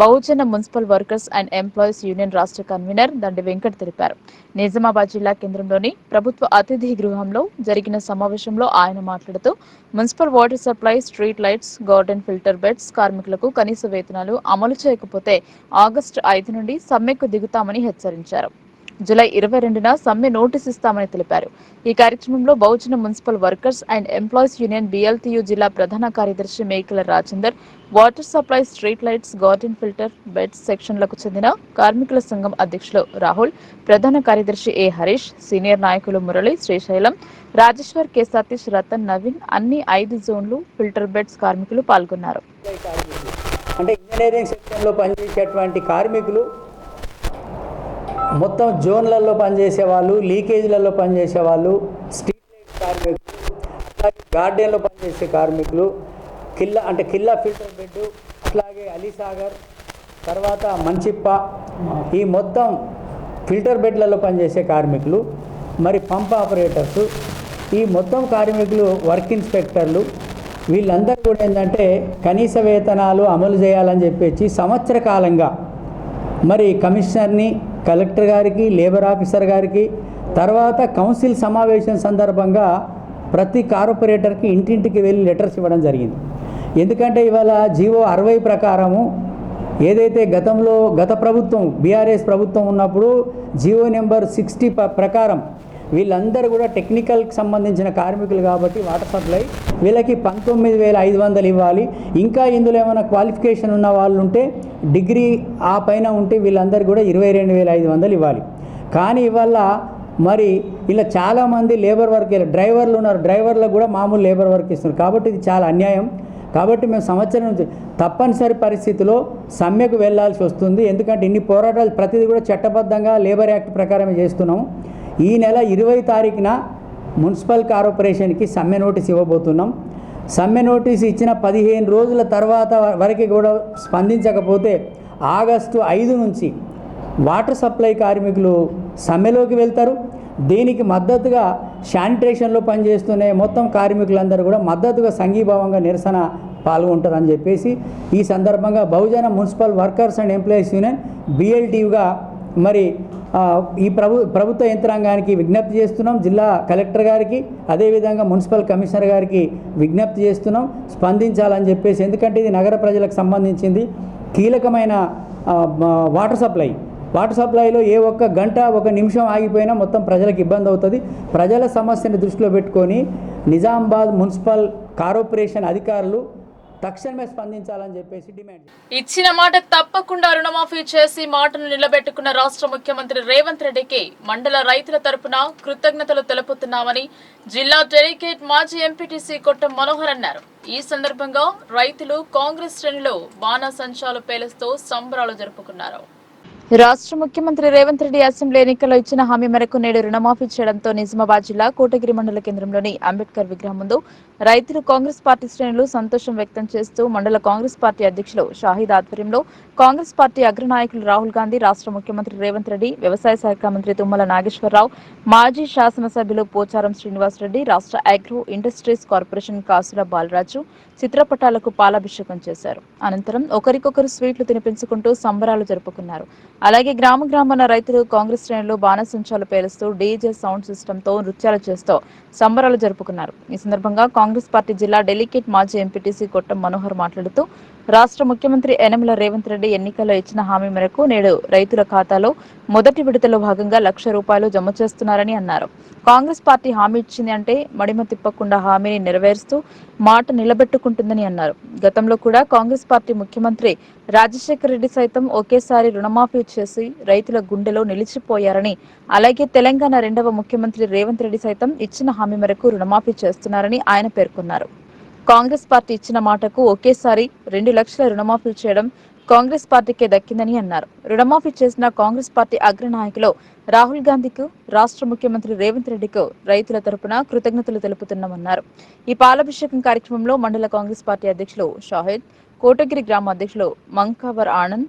A: Bahujan municipal workers and employees union రాష్ట్ర కన్వీనర్ దండి వెంకట్ తెలిపారు. నిజామాబాద్ జిల్లా కేంద్రంలోని ప్రభుత్వ అతిథి గృహంలో జరిగిన సమావేశంలో ఆయన మాట్లాడుతూ municipal water supply, street lights, garden filter beds కార్మికులకు కనీస వేతనాలు అమలు చేయకపోతే ఆగస్టు 5 నుండి సమ్మెకు దిగుతామని హెచ్చరించారు. జూలై 22న సమ్మె నోటీసు ఇస్తామని తెలిపారు. ఈ కార్యక్రమంలో Bahujan municipal workers and employees union BLTU జిల్లా ప్రధాన కార్యదర్శి Mekala Rajender, water supply, street lights, garden filter beds సెక్షన్లకు చెందిన కార్మికుల సంఘం అధ్యక్షులు రాహుల్, ప్రధాన కార్యదర్శి A. హరీష్, సీనియర్ నాయకులు మురళి, శ్రీశైలం, రాజేశ్వర్, K. సతీష్, రతన్, నవీన్, అన్ని 5 జోన్లు ఫిల్టర్ బెడ్స్ కార్మికులు పాల్గొన్నారు.
I: అంటే ఇంజనీరింగ్ సెక్షన్లో పనిచేసేటువంటి కార్మికులు మొత్తం జోన్లలో పనిచేసే వాళ్ళు, లీకేజీలలో పనిచేసే వాళ్ళు, స్ట్రీట్ లైట్ కార్మికులు, గార్డెన్లో పనిచేసే కార్మికులు, కిల్లా ఫిల్టర్ బెడ్, అట్లాగే అలీసాగర్, తర్వాత మంచిప్ప, ఈ మొత్తం ఫిల్టర్ బెడ్లలో పనిచేసే కార్మికులు, మరి పంప్ ఆపరేటర్సు, ఈ మొత్తం కార్మికులు, వర్క్ ఇన్స్పెక్టర్లు, వీళ్ళందరూ కూడా ఏంటంటే కనీస వేతనాలు అమలు చేయాలని చెప్పేసి సంవత్సర కాలంగా మరి కమిషనర్ని, కలెక్టర్ గారికి, లేబర్ ఆఫీసర్ గారికి, తర్వాత కౌన్సిల్ సమావేశం సందర్భంగా ప్రతి కార్పొరేటర్కి ఇంటింటికి వెళ్ళి లెటర్స్ ఇవ్వడం జరిగింది. ఎందుకంటే ఇవాళ జీవో 60 ప్రకారము ఏదైతే గత ప్రభుత్వం బీఆర్ఎస్ ప్రభుత్వం ఉన్నప్పుడు జీవో నెంబర్ 60 ప్రకారం వీళ్ళందరూ కూడా టెక్నికల్కి సంబంధించిన కార్మికులు కాబట్టి వాటర్ సప్లై వీళ్ళకి 19,500 ఇవ్వాలి. ఇంకా ఇందులో ఏమైనా క్వాలిఫికేషన్ ఉన్న వాళ్ళు ఉంటే డిగ్రీ ఆ పైన ఉంటే వీళ్ళందరూ కూడా 22,500 ఇవ్వాలి. కానీ ఇవాళ మరి ఇలా చాలామంది లేబర్ వర్క్ డ్రైవర్లు ఉన్నారు, డ్రైవర్లకు కూడా మామూలు లేబర్ వర్క్ ఇస్తున్నారు. కాబట్టి ఇది చాలా అన్యాయం. కాబట్టి మేము సంవత్సరం నుంచి తప్పనిసరి పరిస్థితిలో సమ్మెకు వెళ్లాల్సి వస్తుంది. ఎందుకంటే ఇన్ని పోరాటాలు ప్రతిదీ కూడా చట్టబద్ధంగా లేబర్ యాక్ట్ ప్రకారమే చేస్తున్నాము. ఈ నెల 20 తారీఖున మున్సిపల్ కార్పొరేషన్కి సమ్మె నోటీస్ ఇవ్వబోతున్నాం. సమ్మె నోటీస్ ఇచ్చిన 15 రోజుల తర్వాత వరకు కూడా స్పందించకపోతే ఆగస్టు 5 నుంచి వాటర్ సప్లై కార్మికులు సమ్మెలోకి వెళ్తారు. దీనికి మద్దతుగా శానిటేషన్లో పనిచేస్తున్న మొత్తం కార్మికులందరూ కూడా మద్దతుగా సంఘీభావంగా నిరసన పాల్గొంటారని చెప్పేసి ఈ సందర్భంగా Bahujan municipal workers and employees union BLTUగా మరి ఈ ప్రభుత్వ యంత్రాంగానికి విజ్ఞప్తి చేస్తున్నాం. జిల్లా కలెక్టర్ గారికి, అదేవిధంగా మున్సిపల్ కమిషనర్ గారికి విజ్ఞప్తి చేస్తున్నాం, స్పందించాలని చెప్పేసి. ఎందుకంటే ఇది నగర ప్రజలకు సంబంధించింది కీలకమైన వాటర్ సప్లైలో ఏ ఒక్క గంట ఒక నిమిషం ఆగిపోయినా మొత్తం ప్రజలకు ఇబ్బంది అవుతుంది. ప్రజల సమస్యను దృష్టిలో పెట్టుకొని నిజామాబాద్ మున్సిపల్ కార్పొరేషన్ అధికారులు తక్షణమే స్పందించాలని చెప్పేసి డిమాండ్.
A: ఇచ్చిన మాట తప్పకుండా రుణమాఫీ చేసి మాటను నిలబెట్టుకున్న రాష్ట్ర ముఖ్యమంత్రి రేవంత్ రెడ్డికి మండల రైతుల తరపున కృతజ్ఞతలు తెలుపుతున్నామని జిల్లా డెలిగేట్ మాజీ ఎంపీటీసీ కొట్టం మనోహర్ అన్నారు. ఈ సందర్భంగా రైతులు కాంగ్రెస్ శ్రేణులు బాణాసంచాలు పేలుస్తూ సంబరాలు జరుపుకున్నారు. రాష్ట్ర ముఖ్యమంత్రి రేవంత్ రెడ్డి అసెంబ్లీ ఎన్నికల్లో ఇచ్చిన హామీ మేరకు నేడు రుణమాఫీ చేయడంతో నిజామాబాద్ జిల్లా కోటగిరి మండల కేంద్రంలోని అంబేద్కర్ విగ్రహం ముందు రైతులు కాంగ్రెస్ పార్టీ శ్రేణులు సంతోషం వ్యక్తం చేస్తూ మండల కాంగ్రెస్ పార్టీ అధ్యక్షులు షాహిద్ ఆధ్వర్యంలో కాంగ్రెస్ పార్టీ అగ్రనాయకులు రాహుల్ గాంధీ, రాష్ట్ర ముఖ్యమంత్రి రేవంత్ రెడ్డి, వ్యవసాయ శాఖ మంత్రి తుమ్మల నాగేశ్వరరావు, మాజీ శాసనసభ్యులు పోచారం శ్రీనివాసరెడ్డి, రాష్ట్ర అగ్రో ఇండస్ట్రీస్ కార్పొరేషన్ కాసుల బాలరాజు చిత్రపటాలకు పాలాభిషేకం చేశారు. అనంతరం ఒకరికొకరు స్వీట్లు తినిపించుకుంటూ సంబరాలు జరుపుకున్నారు. అలాగే గ్రామాన రైతులు కాంగ్రెస్ శ్రేణులు బాణసంచాలు పేలుస్తూ డీజే సౌండ్ సిస్టమ్ తో నృత్యాలు చేస్తూ సంబరాలు జరుపుకున్నారు. ఈ సందర్భంగా కాంగ్రెస్ పార్టీ జిల్లా డెలిగేట్ మాజీ ఎంపీటీసీ కొట్టం మనోహర్ మాట్లాడుతూ రాష్ట్ర ముఖ్యమంత్రి యనమల రేవంత్ రెడ్డి ఎన్నికల్లో ఇచ్చిన హామీ మేరకు నేడు రైతుల ఖాతాలో మొదటి విడతలో భాగంగా ₹1,00,000 జమ చేస్తున్నారని అన్నారు. కాంగ్రెస్ పార్టీ హామీ ఇచ్చింది అంటే మడిమ తిప్పకుండా హామీని నెరవేరుస్తూ మాట నిలబెట్టుకుంటుందని అన్నారు. గతంలో కూడా కాంగ్రెస్ పార్టీ ముఖ్యమంత్రి రాజశేఖర రెడ్డి సైతం ఒకేసారి రుణమాఫీ చేసి రైతుల గుండెలో నిలిచిపోయారని, అలాగే తెలంగాణ 2వ ముఖ్యమంత్రి రేవంత్ రెడ్డి సైతం ఇచ్చిన హామీ మేరకు రుణమాఫీ చేస్తున్నారని ఆయన పేర్కొన్నారు. కాంగ్రెస్ పార్టీ ఇచ్చిన మాటకు ఒకేసారి 2 లక్షల రుణమాఫీ చేయడం కాంగ్రెస్ పార్టీకే దక్కిందని అన్నారు. రుణమాఫీ చేసిన కాంగ్రెస్ పార్టీ అగ్రనాయకులు రాహుల్ గాంధీకు, రాష్ట్ర ముఖ్యమంత్రి రేవంత్ రెడ్డికు రైతుల తరపున కృతజ్ఞతలు తెలుపుతున్నామన్నారు. ఈ పాలాభిషేకం కార్యక్రమంలో మండల కాంగ్రెస్ పార్టీ అధ్యక్షులు షాహిద్, కోటగిరి గ్రామ అధ్యక్షులు మంకావర్ ఆనంద్,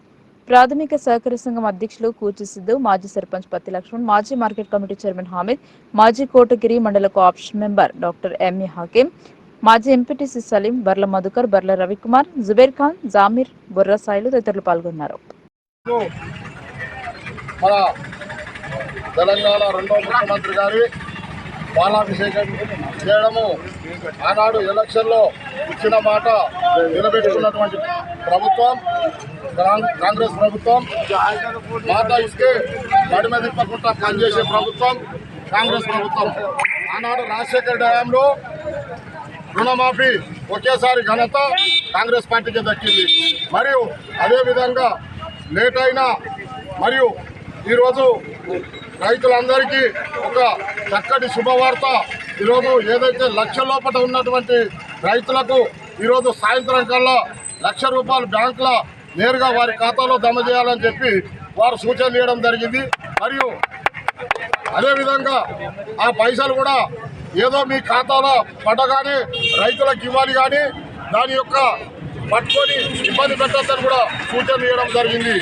A: ప్రాథమిక సహకార సంఘం అధ్యక్షులు కూచి సిద్ధు, మాజీ సర్పంచ్ పత్తి లక్ష్మణ్, మాజీ మార్కెట్ కమిటీ చైర్మన్ హామీద్, మాజీ కోటగిరి మండల co-option member doctor MA Hakeem, మాజీ ఎంపీటీసీ సలీం, బర్ల మధుకర్, బర్ల రవికుమార్, జుబేర్ ఖాన్, జామీర్, బొర్రా సాయిలు తదితరులు పాల్గొన్నారు.
B: మన తెలంగాణ 2వ ముఖ్యమంత్రి గారి పాలాభిషేకం చేయడము, ఆనాడు ఎలక్షన్లో ఇచ్చిన మాట నిలబెట్టుకున్నటువంటి ప్రభుత్వం కాంగ్రెస్ ప్రభుత్వం, మాట ఇస్తే నడిమ తిప్పకుండా పనిచేసే ప్రభుత్వం కాంగ్రెస్ ప్రభుత్వం. ఆనాడు రాజశేఖర్ హయాంలో రుణమాఫీ ఒకేసారి ఘనత కాంగ్రెస్ పార్టీకి దక్కింది. మరియు అదేవిధంగా లేట్ అయినా మరియు ఈరోజు రైతులందరికీ ఒక చక్కటి శుభవార్త. ఈరోజు ఏదైతే లక్ష లోపల ఉన్నటువంటి రైతులకు ఈరోజు సాయంత్రం కల్లా ₹1,00,000 బ్యాంకులో నేరుగా వారి ఖాతాలో జమ చేయాలని చెప్పి వారు సూచన చేయడం జరిగింది. మరియు అదేవిధంగా ఆ పైసలు కూడా ఏదో మీ ఖాతాలో పడగానే రైతులకు ఇవ్వాలి కానీ దాని యొక్క పట్టుకొని ఇబ్బంది పెట్టద్దని కూడా సూచన చేయడం జరిగింది.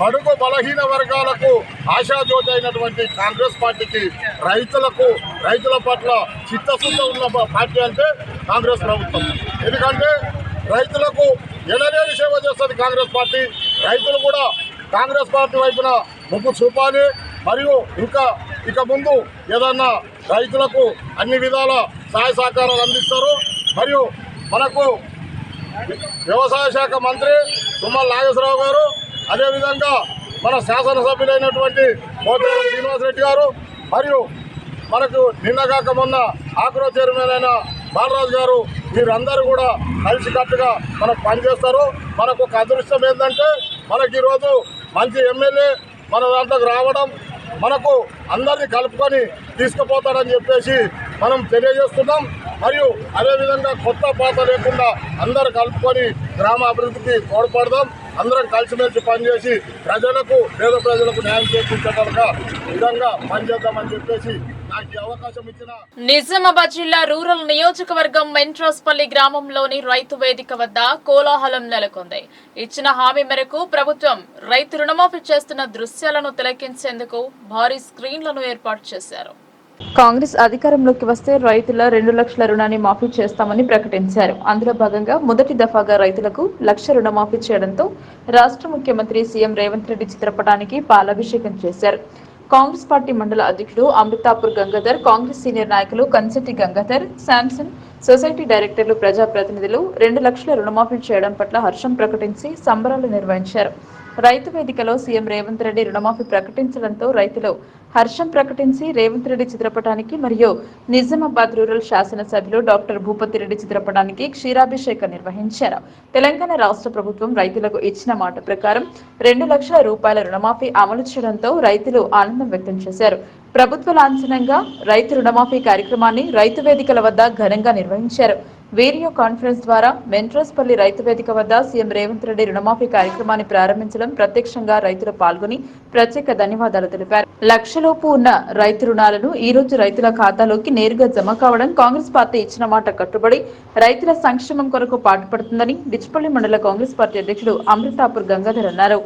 B: బడుగు బలహీన వర్గాలకు ఆశాజ్యోతి అయినటువంటి కాంగ్రెస్ పార్టీకి రైతుల పట్ల చిత్తశుద్ధి ఉన్న పార్టీ అంటే కాంగ్రెస్ ప్రభుత్వం. ఎందుకంటే రైతులకు ఎనలేని సేవ చేస్తుంది కాంగ్రెస్ పార్టీ. రైతులు కూడా కాంగ్రెస్ పార్టీ వైపున మొగ్గు చూపాలి. మరియు ఇక ముందు ఏదన్నా రైతులకు అన్ని విధాల సహాయ సహకారాలు అందిస్తారు. మరియు మనకు వ్యవసాయ శాఖ మంత్రి తుమ్మల నాగేశ్వరరావు గారు, అదేవిధంగా మన శాసనసభ్యులైనటువంటి పోచారం శ్రీనివాసరెడ్డి గారు, మరియు మనకు నిన్నగాక మొన్న ఆక్రో చైర్మన్ అయిన బాలరాజు గారు, వీరందరూ కూడా కలిసికట్టుగా మనకు పనిచేస్తారు. మనకు ఒక అదృష్టం ఏంటంటే మనకి ఈరోజు మంచి ఎమ్మెల్యే మన దాంట్లోకి రావడం, మనకు అందరినీ కలుపుకొని తీసుకుపోతారని చెప్పేసి మనం తెలియజేస్తున్నాం. మరియు అదేవిధంగా కొత్త పాత లేకుండా అందరూ కలుపుకొని గ్రామ అభివృద్ధికి తోడ్పడదాం. అందరం కలిసిమెలిసి పనిచేసి పేద ప్రజలకు న్యాయం చేకూర్చేటట్టుగా విధంగా పనిచేద్దామని చెప్పేసి నాకు ఈ అవకాశం ఇచ్చిన
A: నిజామాబాద్ జిల్లా రూరల్ నియోజకవర్గం మెంట్రోస్పల్లి గ్రామంలోని రైతు వేదిక వద్ద కోలాహలం నెలకొంది. ఇచ్చిన హామీ మేరకు ప్రభుత్వం రైతు రుణమాఫీ చేస్తున్న దృశ్యాలను తిలకించేందుకు భారీ స్క్రీన్లను ఏర్పాటు చేశారు. కాంగ్రెస్ అధికారంలోకి వస్తే రైతుల 2 లక్షల రుణాన్ని మాఫీ చేస్తామని ప్రకటించారు. అందులో భాగంగా మొదటి దఫాగా రైతులకు 1 లక్ష రుణమాఫీ చేయడంతో రాష్ట్ర ముఖ్యమంత్రి సీఎం రేవంత్ రెడ్డి చిత్రపటానికి పాలాభిషేకం చేశారు. కాంగ్రెస్ పార్టీ మండల అధ్యక్షుడు అమృతాపూర్ గంగాధర్, కాంగ్రెస్ సీనియర్ నాయకులు కంచెట్టి గంగాధర్, శాంసన్, సొసైటీ డైరెక్టర్లు, ప్రజాప్రతినిధులు 2 లక్షల రుణమాఫీ చేయడం పట్ల హర్షం ప్రకటించి సంబరాలు నిర్వహించారు. రైతు వేదికలో సీఎం రేవంత్ రెడ్డి రుణమాఫీ ప్రకటించడంతో రైతులు హర్షం ప్రకటించి రేవంత్ రెడ్డి చిత్రపటానికి మరియు నిజామాబాద్ రూరల్ శాసనసభ్యులు డాక్టర్ భూపతి రెడ్డి చిత్రపటానికి క్షీరాభిషేకం నిర్వహించారు. తెలంగాణ రాష్ట్ర ప్రభుత్వం రైతులకు ఇచ్చిన మాట ప్రకారం 2 లక్షల రూపాయల రుణమాఫీ అమలు చేయడంతో రైతులు ఆనందం వ్యక్తం చేశారు. ప్రభుత్వ లాంఛనంగా రైతు రుణమాఫీ కార్యక్రమాన్ని రైతు వేదికల వద్ద ఘనంగా నిర్వహించారు. వీడియో కాన్ఫరెన్స్ ద్వారా మెంట్రోస్పల్లి రైతు వేదిక వద్ద సీఎం రేవంత్ రెడ్డి రుణమాఫీ కార్యక్రమాన్ని ప్రారంభించడం, ప్రత్యక్షంగా రైతులు పాల్గొని ప్రత్యేక ధన్యవాదాలు తెలిపారు. 1 లక్షలోపు ఉన్న రైతు రుణాలను ఈ రోజు రైతుల ఖాతాలోకి నేరుగా జమ కావడం కాంగ్రెస్ పార్టీ ఇచ్చిన మాట కట్టుబడి రైతుల సంక్షేమం కొరకు పాటుపడుతుందని డిచ్పల్లి మండల కాంగ్రెస్ పార్టీ అధ్యక్షుడు అమృతాపూర్ గంగాధర్ అన్నారు.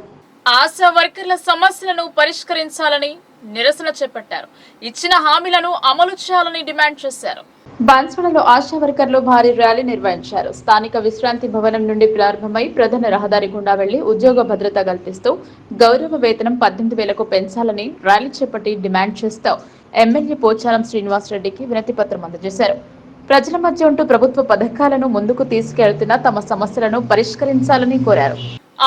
A: ఆశా వర్కర్ల సమస్యలను పరిష్కరించాలని నిరసన చేపట్టారు. ఇచ్చిన హామీలను అమలు చేయాలని డిమాండ్ చేశారు. బాన్స్వాడలో ఆశా వర్కర్లు భారీ ర్యాలీ నిర్వహించారు. స్థానిక విశ్రాంతి భవనం నుండి ప్రారంభమై ప్రధాన రహదారి గుండా వెళ్లి ఉద్యోగ భద్రత కల్పిస్తూ గౌరవ వేతనం 18,000కు పెంచాలని ర్యాలీ చేపట్టి డిమాండ్ చేస్తూ ఎమ్మెల్యే పోచారం శ్రీనివాసరెడ్డికి వినతి పత్రం అందజేశారు. ప్రజల మధ్య ఉంటూ ప్రభుత్వ పథకాలను ముందుకు తీసుకెళ్తున్న తమ సమస్యలను పరిష్కరించాలని కోరారు.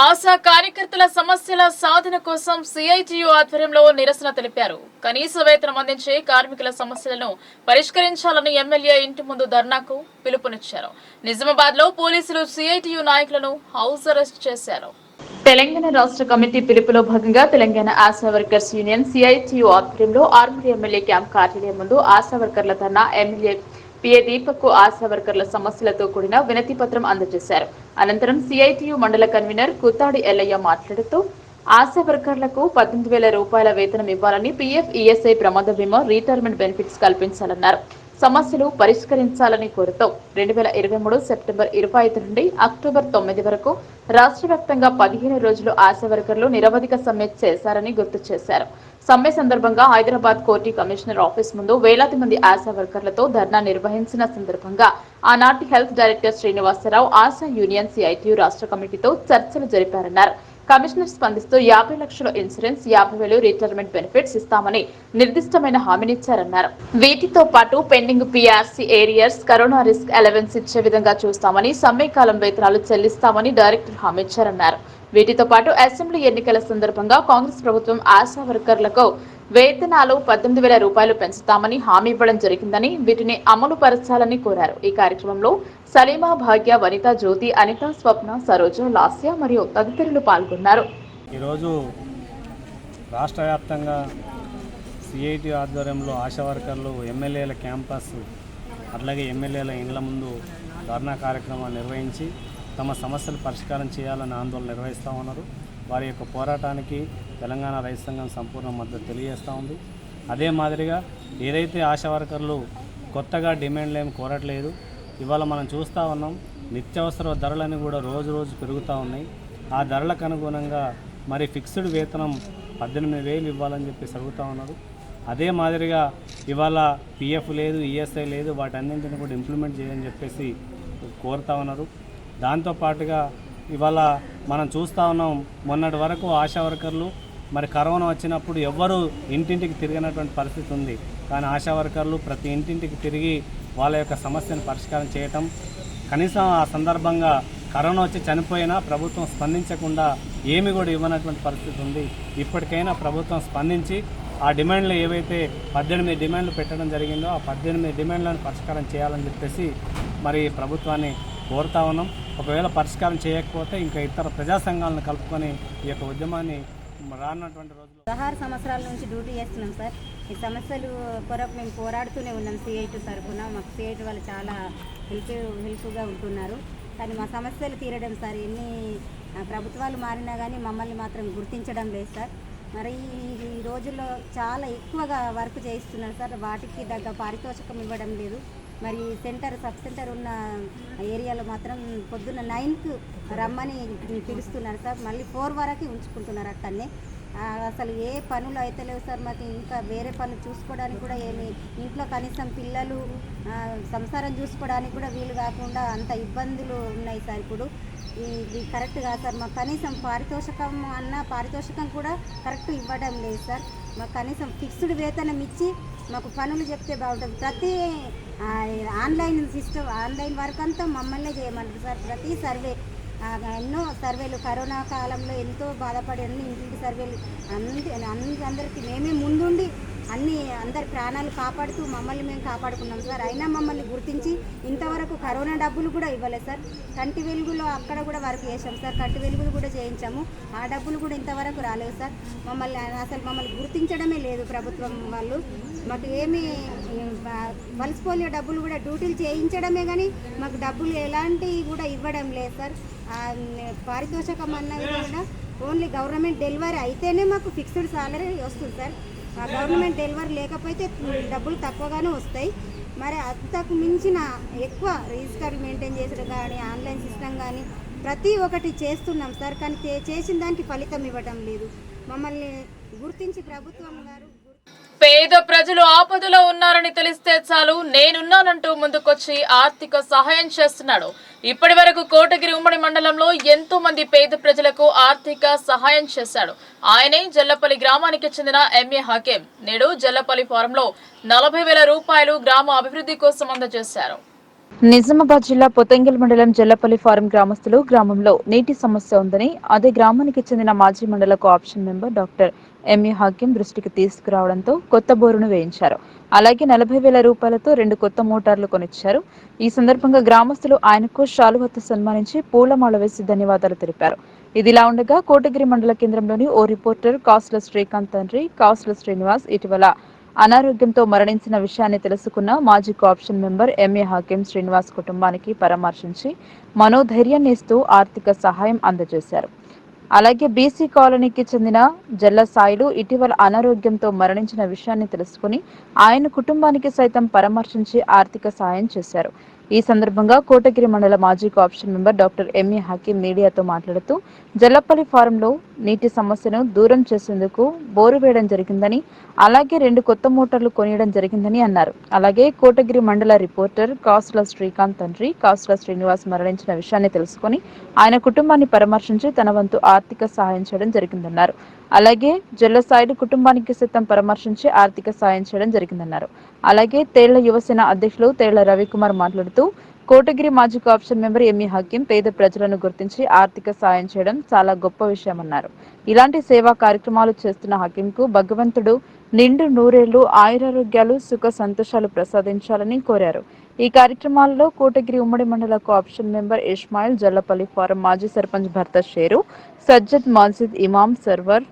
A: ఆశా కార్యకర్తల సమస్యల సాధన కోసం సిఐటియు ఆధ్వర్యంలో నిరసన తెలిపారు. కనీస వేతనం అందించే కార్మికుల సమస్యలను పరిష్కరించాలని ఎమ్మెల్యే ఇంటి ముందు ధర్నాకు పిలుపునిచ్చారు. నిజామాబాద్ లో పోలీసులు సిఐటియు నాయకులను హౌస్ అరెస్ట్ చేశారు. తెలంగాణ రాష్ట్ర కమిటీ పిలుపులో భాగంగా Telangana ASHA workers union CITU ఆధ్వర్యంలో ఆర్మూర్ ఎమ్మెల్యే క్యాంప్ కార్యాలయం ముందు ఆశా వర్కర్ల ధర్నా ఎమ్మెల్యే పిఏ దీపక్ ఆశా వర్కర్ల సమస్యలతో కూడిన వినతి పత్రం అందజేశారు. అనంతరం సిఐటియు మండల కన్వీనర్ కుతాడి ఎల్లయ్య మాట్లాడుతూ ఆశా వర్కర్లకు 18,000 రూపాయల వేతనం ఇవ్వాలని, పీఎఫ్, ఈఎస్ఐ, ప్రమాద బీమా, రిటైర్మెంట్ బెనిఫిట్స్ కల్పించాలన్నారు. సమస్యలు పరిష్కరించాలని కోరుతూ 2023 సెప్టెంబర్ 25 నుండి అక్టోబర్ 9 వరకు రాష్ట్ర వ్యాప్తంగా 15 రోజులు ఆశా వర్కర్లు నిరవధిక సమ్మె చేశారని గుర్తు చేశారు. సమ్మె సందర్భంగా హైదరాబాద్ కోర్టు కమిషనర్ ఆఫీస్ ముందు వేలాది మంది ఆశా వర్కర్లతో ధర్నా నిర్వహించిన సందర్భంగా ఆనాటి health director Srinivasa Rao ASHA union CITU రాష్ట్ర కమిటీతో చర్చలు జరిపారన్నారు. కమిషనర్ స్పందిస్తూ 50 లక్షల ఇన్సూరెన్స్, 50,000 రిటైర్మెంట్ బెనిఫిట్స్ ఇస్తామని నిర్దిష్టమైన హామీనిచ్చారన్నారు. వీటితో పాటు pending PRC arrears, corona risk allowance ఇచ్చే విధంగా చూస్తామని, సమ్మె కాలం వేతనాలు చెల్లిస్తామని డైరెక్టర్ హామీ ఇచ్చారన్నారు. వీటితో పాటు అసెంబ్లీ ఎన్నికల సందర్భంగా కాంగ్రెస్ ప్రభుత్వం ఆశా వర్కర్లకు వేతనాలు 18,000 రూపాయలు పెంచుతామని హామీ ఇవ్వడం జరిగిందని, వీటిని అమలు పరచాలని కోరారు. ఈ కార్యక్రమంలో సలీమా, భాగ్య, వనిత, జ్యోతి, అనిత, స్వప్న, సరోజ, లాస్య మరియు తదితరులు పాల్గొన్నారు.
J: ఈరోజు రాష్ట్ర వ్యాప్తంగా సిఐటి ఆధ్వర్యంలో ఆశా వర్కర్లు ఎమ్మెల్యేల క్యాంపస్ అట్లాగే ఎమ్మెల్యేల ఇండ్ల ముందు ధర్నా కార్యక్రమాన్ని నిర్వహించి తమ సమస్యలు పరిష్కారం చేయాలని ఆందోళన నిర్వహిస్తూ ఉన్నారు. వారి యొక్క పోరాటానికి తెలంగాణ రైతు సంఘం సంపూర్ణ మద్దతు తెలియజేస్తూ ఉంది. అదే మాదిరిగా ఏదైతే ఆశా వర్కర్లు కొత్తగా డిమాండ్లు ఏమి కోరట్లేదు. ఇవాళ మనం చూస్తూ ఉన్నాం, నిత్యావసర ధరలన్నీ కూడా రోజు రోజు పెరుగుతూ ఉన్నాయి. ఆ ధరలకు అనుగుణంగా మరి ఫిక్స్డ్ వేతనం 18,000 ఇవ్వాలని చెప్పేసి అడుగుతూ ఉన్నారు. అదే మాదిరిగా ఇవాళ పిఎఫ్ లేదు, ఈఎస్ఐ లేదు, వాటన్నింటిని కూడా ఇంప్లిమెంట్ చేయని చెప్పేసి కోరుతూ ఉన్నారు. దాంతోపాటుగా ఇవాళ మనం చూస్తూ ఉన్నాం, మొన్నటి వరకు ఆశా వర్కర్లు మరి కరోనా వచ్చినప్పుడు ఎవ్వరూ ఇంటింటికి తిరిగినటువంటి పరిస్థితి ఉంది. కానీ ఆశా వర్కర్లు ప్రతి ఇంటింటికి తిరిగి వాళ్ళ యొక్క సమస్యను పరిష్కారం చేయటం, కనీసం ఆ సందర్భంగా కరోనా వచ్చి చనిపోయినా ప్రభుత్వం స్పందించకుండా ఏమి కూడా ఇవ్వనటువంటి పరిస్థితి ఉంది. ఇప్పటికైనా ప్రభుత్వం స్పందించి ఆ డిమాండ్లు ఏవైతే 18 డిమాండ్లు పెట్టడం జరిగిందో ఆ 18 డిమాండ్లను పరిష్కారం చేయాలని చెప్పేసి మరి ప్రభుత్వాన్ని కోరుతా ఉన్నాం. ఒకవేళ పరిష్కారం చేయకపోతే ఇంకా ఇతర ప్రజా సంఘాలను కలుపుకొని ఈ యొక్క ఉద్యమాన్ని రానున్నటువంటి రోజుల్లో
K: 16 సంవత్సరాల నుంచి డ్యూటీ చేస్తున్నాం సార్. ఈ సమస్యలు కొరకు మేము పోరాడుతూనే ఉన్నాం. సిఐటి తరఫున మాకు సిఐటి వాళ్ళు చాలా హెల్ప్గా ఉంటున్నారు. కానీ మా సమస్యలు తీరడం సార్, ఎన్ని ప్రభుత్వాలు మారినా కానీ మమ్మల్ని మాత్రం గుర్తించడం లేదు సార్. మరి ఈ రోజుల్లో చాలా ఎక్కువగా వర్క్ చేయిస్తున్నారు సార్, వాటికి తగ్గ పారితోషికం ఇవ్వడం లేదు. మరి సబ్ సెంటర్ ఉన్న ఏరియాలో మాత్రం పొద్దున్న 9కు రమ్మని పిలుస్తున్నారు సార్, మళ్ళీ 4 వరకు ఉంచుకుంటున్నారు అక్కడనే. అసలు ఏ పనులు అయితే లేవు సార్. మాకు ఇంకా వేరే పనులు చూసుకోవడానికి కూడా ఏమి, ఇంట్లో కనీసం పిల్లలు సంసారం చూసుకోవడానికి కూడా వీలు కాకుండా అంత ఇబ్బందులు ఉన్నాయి సార్. ఇప్పుడు ఇది కరెక్ట్ కాదు సార్. మాకు కనీసం పారితోషికం కూడా కరెక్ట్ ఇవ్వడం లేదు సార్. మాకు కనీసం ఫిక్స్డ్ వేతనం ఇచ్చి మాకు పనులు చెప్తే బాగుంటుంది. ప్రతి ఆన్లైన్ వర్క్ అంతా మమ్మల్నే చేయమంటారు సార్. ప్రతి సర్వే, ఎన్నో సర్వేలు కరోనా కాలంలో ఎంతో బాధపడి ఇంటింటి సర్వేలు అందరికీ మేమే ముందుండి అందరి ప్రాణాలు కాపాడుతూ మమ్మల్ని మేము కాపాడుకున్నాం సార్. అయినా మమ్మల్ని గుర్తించి ఇంతవరకు కరోనా డబ్బులు కూడా ఇవ్వలేదు సార్. కంటి వెలుగులో అక్కడ కూడా వర్క్ చేసాం సార్, కంటి వెలుగులు కూడా చేయించాము, ఆ డబ్బులు కూడా ఇంతవరకు రాలేదు సార్. మమ్మల్ని గుర్తించడమే లేదు ప్రభుత్వం వాళ్ళు. మాకు ఏమి పల్స్ పోలియో డబ్బులు కూడా డ్యూటీలు చేయించడమే కానీ మాకు డబ్బులు ఎలాంటివి కూడా ఇవ్వడం లేదు సార్. పారితోషికం అన్నది కూడా ఓన్లీ గవర్నమెంట్ డెలివరీ అయితేనే మాకు ఫిక్స్డ్ సాలరీ వస్తుంది సార్. గవర్నమెంట్ డెలివరీ లేకపోతే డబ్బులు తక్కువగానే వస్తాయి. మరి అంతకు మించిన ఎక్కువ రిజిస్టర్ మెయింటైన్ చేసడం కానీ, ఆన్లైన్ సిస్టమ్ కానీ ప్రతి ఒక్కటి చేస్తున్నాం సార్. కానీ చేసిన దానికి ఫలితం ఇవ్వడం లేదు. మమ్మల్ని గుర్తించి ప్రభుత్వం గారు
A: పేద ప్రజలు ఆపదలో ఉన్నారని తెలిస్తే చాలు నేనున్నానంటూ ముందుకొచ్చి ఆర్థిక సహాయం చేస్తున్నాడు. ఇప్పటి వరకు కోటగిరి ఉమ్మడి మండలంలో ఎంతో మంది పేద ప్రజలకు ఆర్థిక సహాయం చేశాడు. ఆయనే జల్లపల్లి గ్రామానికి చెందిన ఎంఏ హకీం. నేడు జల్లపల్లి ఫారంలో 40,000 రూపాయలు గ్రామ అభివృద్ధి కోసం అందజేశారు. నిజామాబాద్ జిల్లా పొతంగిల్ మండలం జల్లపల్లి ఫారం గ్రామస్తులు గ్రామంలో నీటి సమస్య ఉందని అదే గ్రామానికి చెందిన మాజీ మండల co-option member doctor MA Hakeem దృష్టికి తీసుకురావడంతో కొత్త బోరును వేయించారు. అలాగే 40,000 రూపాయలతో 2 కొత్త మోటార్లు కొనిచ్చారు. ఈ సందర్భంగా గ్రామస్తులు ఆయనకు శాలువతో సన్మానించి పూలమాల వేసి ధన్యవాదాలు తెలిపారు. ఇదిలా ఉండగా కోటగిరి మండల కేంద్రంలోని ఓ రిపోర్టర్ కాసుల శ్రీకాంత్ తండ్రి కాసుల శ్రీనివాస్ ఇటీవల అనారోగ్యంతో మరణించిన విషయాన్ని తెలుసుకున్న మాజీ co-option member MA Hakeem Srinivas కుటుంబానికి పరామర్శించి మనోధైర్యాన్ని ఇస్తూ ఆర్థిక సహాయం అందజేశారు. అలాగే బీసీ కాలనీకి చెందిన జల్ల సాయిలు ఇటీవల అనారోగ్యంతో మరణించిన విషయాన్ని తెలుసుకుని ఆయన కుటుంబానికి సైతం పరామర్శించి ఆర్థిక సహాయం చేశారు. ఈ సందర్భంగా కోటగిరి మండల మాజీ co-option member doctor MA Hakeem మీడియాతో మాట్లాడుతూ జల్లపల్లి ఫారంలో నీటి సమస్యను దూరం చేసేందుకు బోరు వేయడం జరిగిందని, అలాగే 2 కొత్త మోటార్లు కొనియడం జరిగిందని అన్నారు. అలాగే కోటగిరి మండల రిపోర్టర్ కాసుల శ్రీకాంత్ తండ్రి కాసుల శ్రీనివాస్ మరణించిన విషయాన్ని తెలుసుకుని ఆయన కుటుంబాన్ని పరామర్శించి తన వంతు ఆర్థిక సహాయం చేయడం జరిగిందన్నారు. అలాగే జల్లసాయిలు కుటుంబానికి సైతం పరామర్శించి ఆర్థిక సాయం చేయడం జరిగిందన్నారు. అలాగే తేళ్ల యువసేన అధ్యక్షులు తేళ్ల రవికుమార్ మాట్లాడుతూ కోటగిరి మాజీ ఆప్షన్ మెంబర్ ఎంఈ హకీం పేద ప్రజలను గుర్తించి ఆర్థిక సాయం చేయడం చాలా గొప్ప విషయమన్నారు. ఇలాంటి సేవా కార్యక్రమాలు చేస్తున్న హకీంకు భగవంతుడు నిండు నూరేళ్లు ఆయురారోగ్యాలు సుఖ సంతోషాలు ప్రసాదించాలని కోరారు. ఈ కార్యక్రమాల్లో కోటగిరి ఉమ్మడి మండల option member Ismail, Jallapalli farm మాజీ సర్పంచ్ భర్త షేరు, సజ్జద్ మస్జిద్ ఇమాం సర్వర్,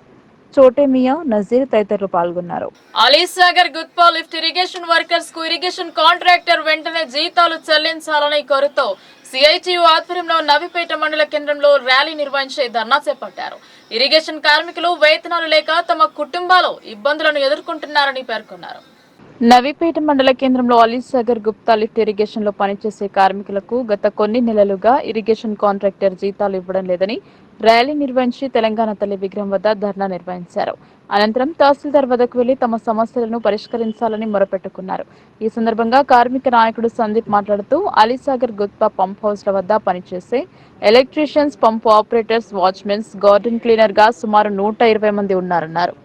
A: చోటేమియా, నజీర్ తదితరులు పాల్గొన్నారు. Alisagar Gutpa lift irrigation workers కు ఇరిగేషన్ కాంట్రాక్టర్ వెంటనే జీతాలు చెల్లించాలని కోరుతూ సిఐటియు ఆధ్వర్యంలో నవిపేట మండల కేంద్రంలో ర్యాలీ నిర్వహించి ధర్నా చేపట్టారు. ఇరిగేషన్ కార్మికులు వేతనాలు లేక తమ కుటుంబాలు ఇబ్బందులను ఎదుర్కొంటున్నారని పేర్కొన్నారు. నవీపేట మండల కేంద్రంలో అలీసాగర్ గుప్తా లిఫ్ట్ ఇరిగేషన్ లో పనిచేసే కార్మికులకు గత కొన్ని నెలలుగా ఇరిగేషన్ కాంట్రాక్టర్ జీతాలు ఇవ్వడం లేదని ర్యాలీ నిర్వహించి తెలంగాణ తల్లి విగ్రహం వద్ద ధర్నా నిర్వహించారు. అనంతరం తహసీల్దార్ వద్దకు వెళ్లి తమ సమస్యలను పరిష్కరించాలని మొరపెట్టుకున్నారు. ఈ సందర్భంగా కార్మిక నాయకుడు సందీప్ మాట్లాడుతూ అలీసాగర్ గుప్తా పంప్ హౌస్ల వద్ద పనిచేసే ఎలక్ట్రీషియన్స్, పంపు ఆపరేటర్స్, వాచ్మెన్స్, గార్డెన్ క్లీనర్ గా సుమారు 120 మంది ఉన్నారన్నారు.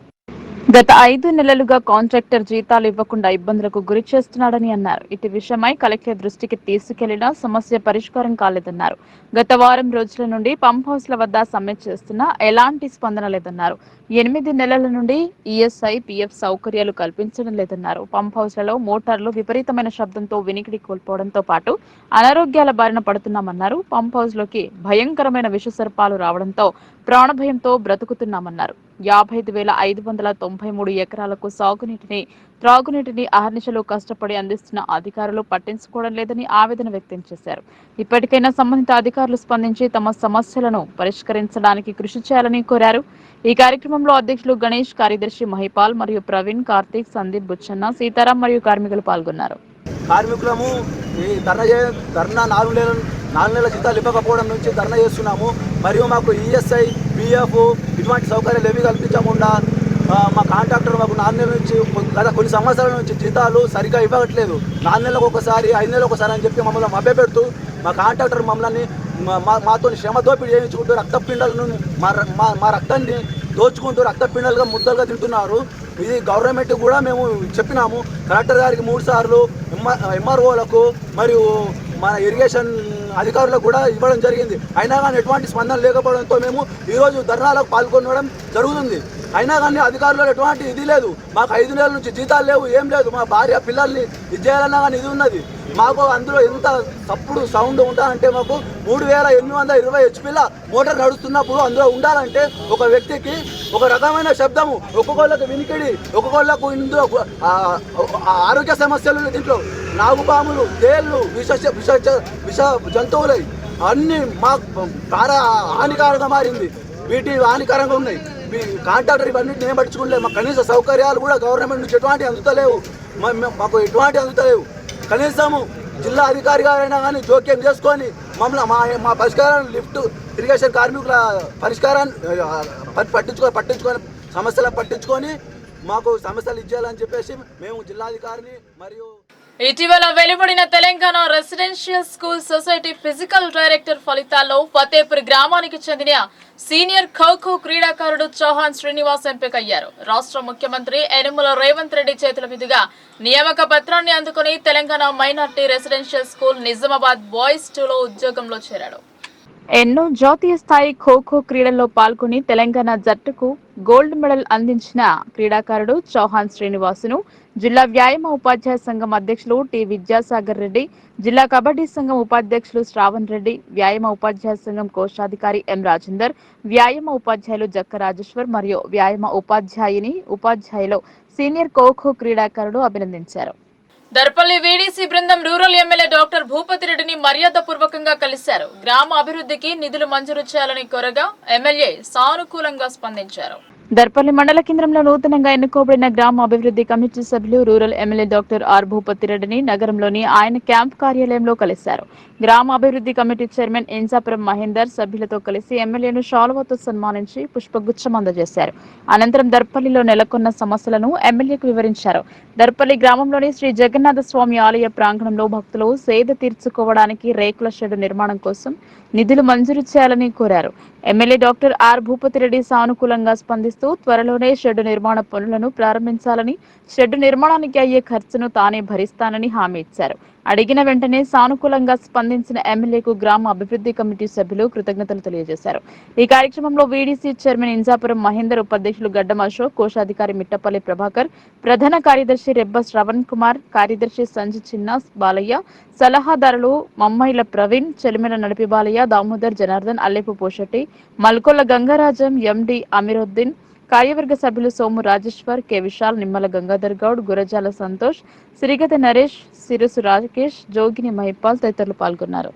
A: గత 5 నెలలుగా కాంట్రాక్టర్ జీతాలు ఇవ్వకుండా ఇబ్బందులకు గురి చేస్తున్నాడని అన్నారు. ఇటు విషయమై కలెక్టర్ దృష్టికి తీసుకెళ్లినా సమస్య పరిష్కారం కాలేదన్నారు. గత వారం రోజుల నుండి పంప్ హౌస్ల వద్ద సమ్మె చేస్తున్నా ఎలాంటి స్పందన లేదన్నారు. 8 నెలల నుండి ఈఎస్ఐ, పీఎఫ్ సౌకర్యాలు కల్పించడం లేదన్నారు. పంప్ హౌస్లలో మోటార్లు విపరీతమైన శబ్దంతో వినికిడి కోల్పోవడంతో పాటు అనారోగ్యాల బారిన పడుతున్నామన్నారు. పంప్ హౌస్ లోకి భయంకరమైన విషసర్పాలు రావడంతో ప్రాణభయంతో బ్రతుకుతున్నామన్నారు. 55,593 ఎకరాలకు సాగునీటిని, త్రాగునీటిని అహర్నిశలు కష్టపడి అందిస్తున్న అధికారులు పట్టించుకోవడం లేదని ఆవేదన వ్యక్తం చేశారు. ఇప్పటికైనా సంబంధిత అధికారులు స్పందించి తమ సమస్యలను పరిష్కరించడానికి కృషి చేయాలని కోరారు. ఈ కార్యక్రమంలో అధ్యక్షులు గణేష్, కార్యదర్శి మహిపాల్ మరియు ప్రవీణ్, కార్తీక్, సందీప్, బుచ్చన్న, సీతారాం మరియు కార్మికులు పాల్గొన్నారు.
L: కార్మికులము ఈ ధర్నా 4 నెలల జీతాలు ఇవ్వకపోవడం నుంచి ధర్నా చేస్తున్నాము. మరియు మాకు ఈఎస్ఐ, పిఎఫ్ ఇటువంటి సౌకర్యాలు ఏమీ కల్పించకుండా మా కాంట్రాక్టర్ మాకు 4 నెలల నుంచి గత కొన్ని సంవత్సరాల నుంచి జీతాలు సరిగ్గా ఇవ్వట్లేదు. 4 నెలలకు ఒకసారి, 5 నెలలకు ఒకసారి అని చెప్పి మమ్మల్ని మభ్యపెడుతూ మా కాంట్రాక్టర్ మమ్మల్ని మాతో శ్రమ దోపిడీ చేయించుకుంటూ రక్తపిండాలను మా రక్తాన్ని దోచుకుంటూ రక్తపిండాలుగా ముద్దలుగా తింటున్నారు. ఇది గవర్నమెంట్ కూడా మేము చెప్పినాము. కలెక్టర్ గారికి 3 సార్లు, ఎంఆర్ఓలకు మరియు మన ఇరిగేషన్ అధికారులకు కూడా ఇవ్వడం జరిగింది. అయినా కానీ ఎటువంటి స్పందన లేకపోవడంతో మేము ఈరోజు ధర్నాలకు పాల్గొనడం జరుగుతుంది. అయినా కానీ అధికారులు ఎటువంటి ఇది లేదు. మాకు 5 నెలల నుంచి జీతాలు లేవు, ఏం లేదు. మా భార్య పిల్లల్ని ఇది చేయాలన్నా కానీ ఇది ఉన్నది. మాకు అందులో ఎంత తప్పుడు సౌండ్ ఉండాలంటే మాకు 3820 హెచ్పీల మోటార్ నడుస్తున్నప్పుడు అందులో ఉండాలంటే ఒక వ్యక్తికి ఒక రకమైన శబ్దము, ఒక్కొక్కళ్ళకు వినికిడి, ఒక్కొక్కళ్ళకు ఇందులో ఆరోగ్య సమస్యలు, దీంట్లో నాగుపాములు, తేళ్లు, విష జంతువులై అన్నీ మాకు చాలా హానికరంగా మారింది. వీటి హానికరంగా ఉన్నాయి. కాంట్రాక్టర్ ఇవన్నీ నేను పట్టించుకోలేదు. మాకు కనీస సౌకర్యాలు కూడా గవర్నమెంట్ నుంచి ఎటువంటి అందుతలేవు. మాకు ఎటువంటి అందుతలేవు. కనీసము జిల్లా అధికారి గారైనా కానీ జోక్యం చేసుకొని మమ్మల్ని మా పరిష్కారాన్ని, లిఫ్ట్ ఇరిగేషన్ కార్మికుల పరిష్కారాన్ని పట్టించుకొని సమస్యలను పట్టించుకొని మాకు సమస్యలు ఇచ్చేయాలని చెప్పేసి మేము జిల్లాధికారిని మరియు
A: ఇటీవల వెలువడిన Telangana residential school society physical director ఫలితాల్లో ఫతేపూర్ గ్రామానికి చెందిన సీనియర్ ఖోఖో క్రీడాకారుడు చౌహాన్ శ్రీనివాస్ ఎంపికయ్యారు. రాష్ట్ర ముఖ్యమంత్రి యనుమల రేవంత్ రెడ్డి చేతుల మీదుగా నియామక పత్రాన్ని అందుకుని Telangana minority residential school Nizamabad boys 2లో ఉద్యోగంలో చేరాడు. ఎన్నో జాతీయ స్థాయి ఖోఖో క్రీడల్లో పాల్గొని తెలంగాణ జట్టుకు గోల్డ్ మెడల్ అందించిన క్రీడాకారుడు చౌహాన్ శ్రీనివాసును జిల్లా వ్యాయామ ఉపాధ్యాయ సంఘం అధ్యక్షులు టి విద్యాసాగర్ రెడ్డి, జిల్లా కబడ్డీ సంఘం ఉపాధ్యక్షులు శ్రావణ్ రెడ్డి, వ్యాయామ ఉపాధ్యాయ సంఘం కోశాధికారి ఎం రాజేందర్, వ్యాయామ ఉపాధ్యాయులు జక్క రాజేశ్వర్ మరియు వ్యాయామ ఉపాధ్యాయులు సీనియర్ ఖోఖో క్రీడాకారుడు అభినందించారు. దర్పల్లి వీడీసీ బృందం రూరల్ ఎమ్మెల్యే డాక్టర్ భూపతి రెడ్డిని మర్యాదపూర్వకంగా కలిశారు. గ్రామ అభివృద్ధికి నిధులు మంజూరు చేయాలని కోరగా ఎమ్మెల్యే సానుకూలంగా స్పందించారు. దర్పల్లి మండల కేంద్రంలో నూతనంగా ఎన్నుకోబడిన గ్రామ అభివృద్ధి కమిటీ సభ్యులు rural MLA doctor R Bhupathi రెడ్డిని నగరంలోని ఆయన క్యాంప్ కార్యాలయంలో కలిశారు. గ్రామ అభివృద్ధి కమిటీ చైర్మన్ ఇన్సాపురం మహేందర్ సభ్యులతో కలిసి ఎమ్మెల్యేను శాలువాతో సన్మానించి పుష్పగుచ్చం అందజేశారు. అనంతరం దర్పల్లిలో నెలకొన్న సమస్యలను ఎమ్మెల్యేకు వివరించారు. దర్పల్లి గ్రామంలోని శ్రీ జగన్నాథ స్వామి ఆలయ ప్రాంగణంలో భక్తులు సేద తీర్చుకోవడానికి రేకుల షెడ్ నిర్మాణం కోసం నిధులు మంజూరు చేయాలని కోరారు. MLA doctor R Bhupathi Reddy సానుకూలంగా స్పందిస్తూ త్వరలోనే షెడ్ నిర్మాణ పనులను ప్రారంభించాలని, షెడ్ నిర్మాణానికి అయ్యే ఖర్చును తానే భరిస్తానని హామీ ఇచ్చారు. అడిగిన వెంటనే సానుకూలంగా స్పందించిన ఎమ్మెల్యేకు గ్రామ అభివృద్ధి కమిటీ సభ్యులు కృతజ్ఞతలు తెలియజేశారు. ఈ కార్యక్రమంలో వీడీసీ చైర్మన్ ఇన్సాపురం మహేందర్, ఉపాధ్యక్షులు గడ్డం అశోక్, కోశాధికారి మిట్టపల్లి ప్రభాకర్, ప్రధాన కార్యదర్శి రెబ్బ శ్రవణ్ కుమార్, కార్యదర్శి సంజు చిన్న బాలయ్య, సలహాదారులు మమ్మైల ప్రవీణ్, చెలిమెల నడిపి బాలయ్య, దామోదర్, జనార్దన్, అల్లెపు పోషెట్టి, మల్కొల్ల గంగారాజం, ఎండి అమీరుద్దీన్, కార్యవర్గ సభ్యులు సోము రాజేశ్వర్, కె విశాల్, నిమ్మల గంగాధర్ గౌడ్, గురజాల సంతోష్, సిరిగత నరేష్, సిరుసు రాకేష్, జోగిని మహిపాల్ తదితరులు పాల్గొన్నారు.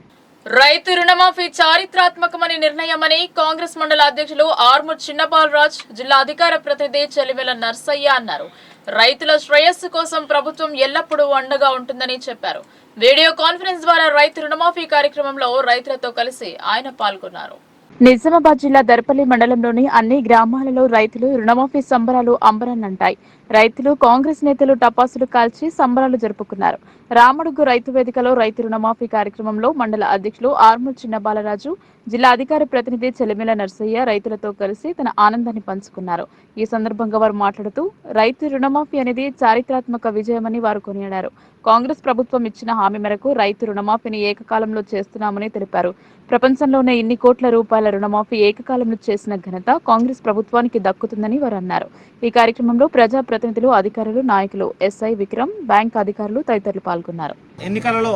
A: రైతు రుణమాఫీ చారిత్రాత్మకమని నిర్ణయమని కాంగ్రెస్ మండల అధ్యక్షులు ఆర్మూర్ చిన్నబాలరాజ్, జిల్లా అధికార ప్రతినిధి చెలిమెల నర్సయ్య అన్నారు. రైతుల శ్రేయస్సు కోసం ప్రభుత్వం ఎల్లప్పుడూ అండగా ఉంటుందని చెప్పారు. వీడియో కాన్ఫరెన్స్ ద్వారా రైతు రుణమాఫీ కార్యక్రమంలో రైతులతో కలిసి ఆయన పాల్గొన్నారు. నిజామాబాద్ జిల్లా దర్పల్లి మండలంలోని అన్ని గ్రామాలలో రైతులు రుణమాఫీ సంబరాలు అంబరాన్నంటాయి. రైతులు కాంగ్రెస్ నేతలు టపాసులు కాల్చి సంబరాలు జరుపుకున్నారు. రామడుగు రైతు వేదికలో రైతు రుణమాఫీ కార్యక్రమంలో మండల అధ్యక్షులు ఆర్మూర్ చిన్న బాలరాజు, జిల్లా అధికార ప్రతినిధి చెలిమిల నర్సయ్య రైతులతో కలిసి తన ఆనందాన్ని పంచుకున్నారు. ఈ సందర్భంగా వారు మాట్లాడుతూ రైతు రుణమాఫీ అనేది చారిత్రాత్మక విజయమని వారు కొనియాడారు. కాంగ్రెస్ ప్రభుత్వం ఇచ్చిన హామీ మేరకు రైతు రుణమాఫీని ఏకకాలంలో చేస్తున్నామని తెలిపారు. ప్రపంచంలోనే ఇన్ని కోట్ల రూపాయల రుణమాఫీ ఏకకాలంలో చేసిన ఘనత కాంగ్రెస్ ప్రభుత్వానికి దక్కుతుందని వారు అన్నారు. ఈ కార్యక్రమంలో ప్రజాప్రతినిధులు, అధికారులు, నాయకులు, ఎస్ఐ విక్రమ్, బ్యాంక్ అధికారులు తదితరులు పాల్గొన్నారు.
E: ఎన్నికలలో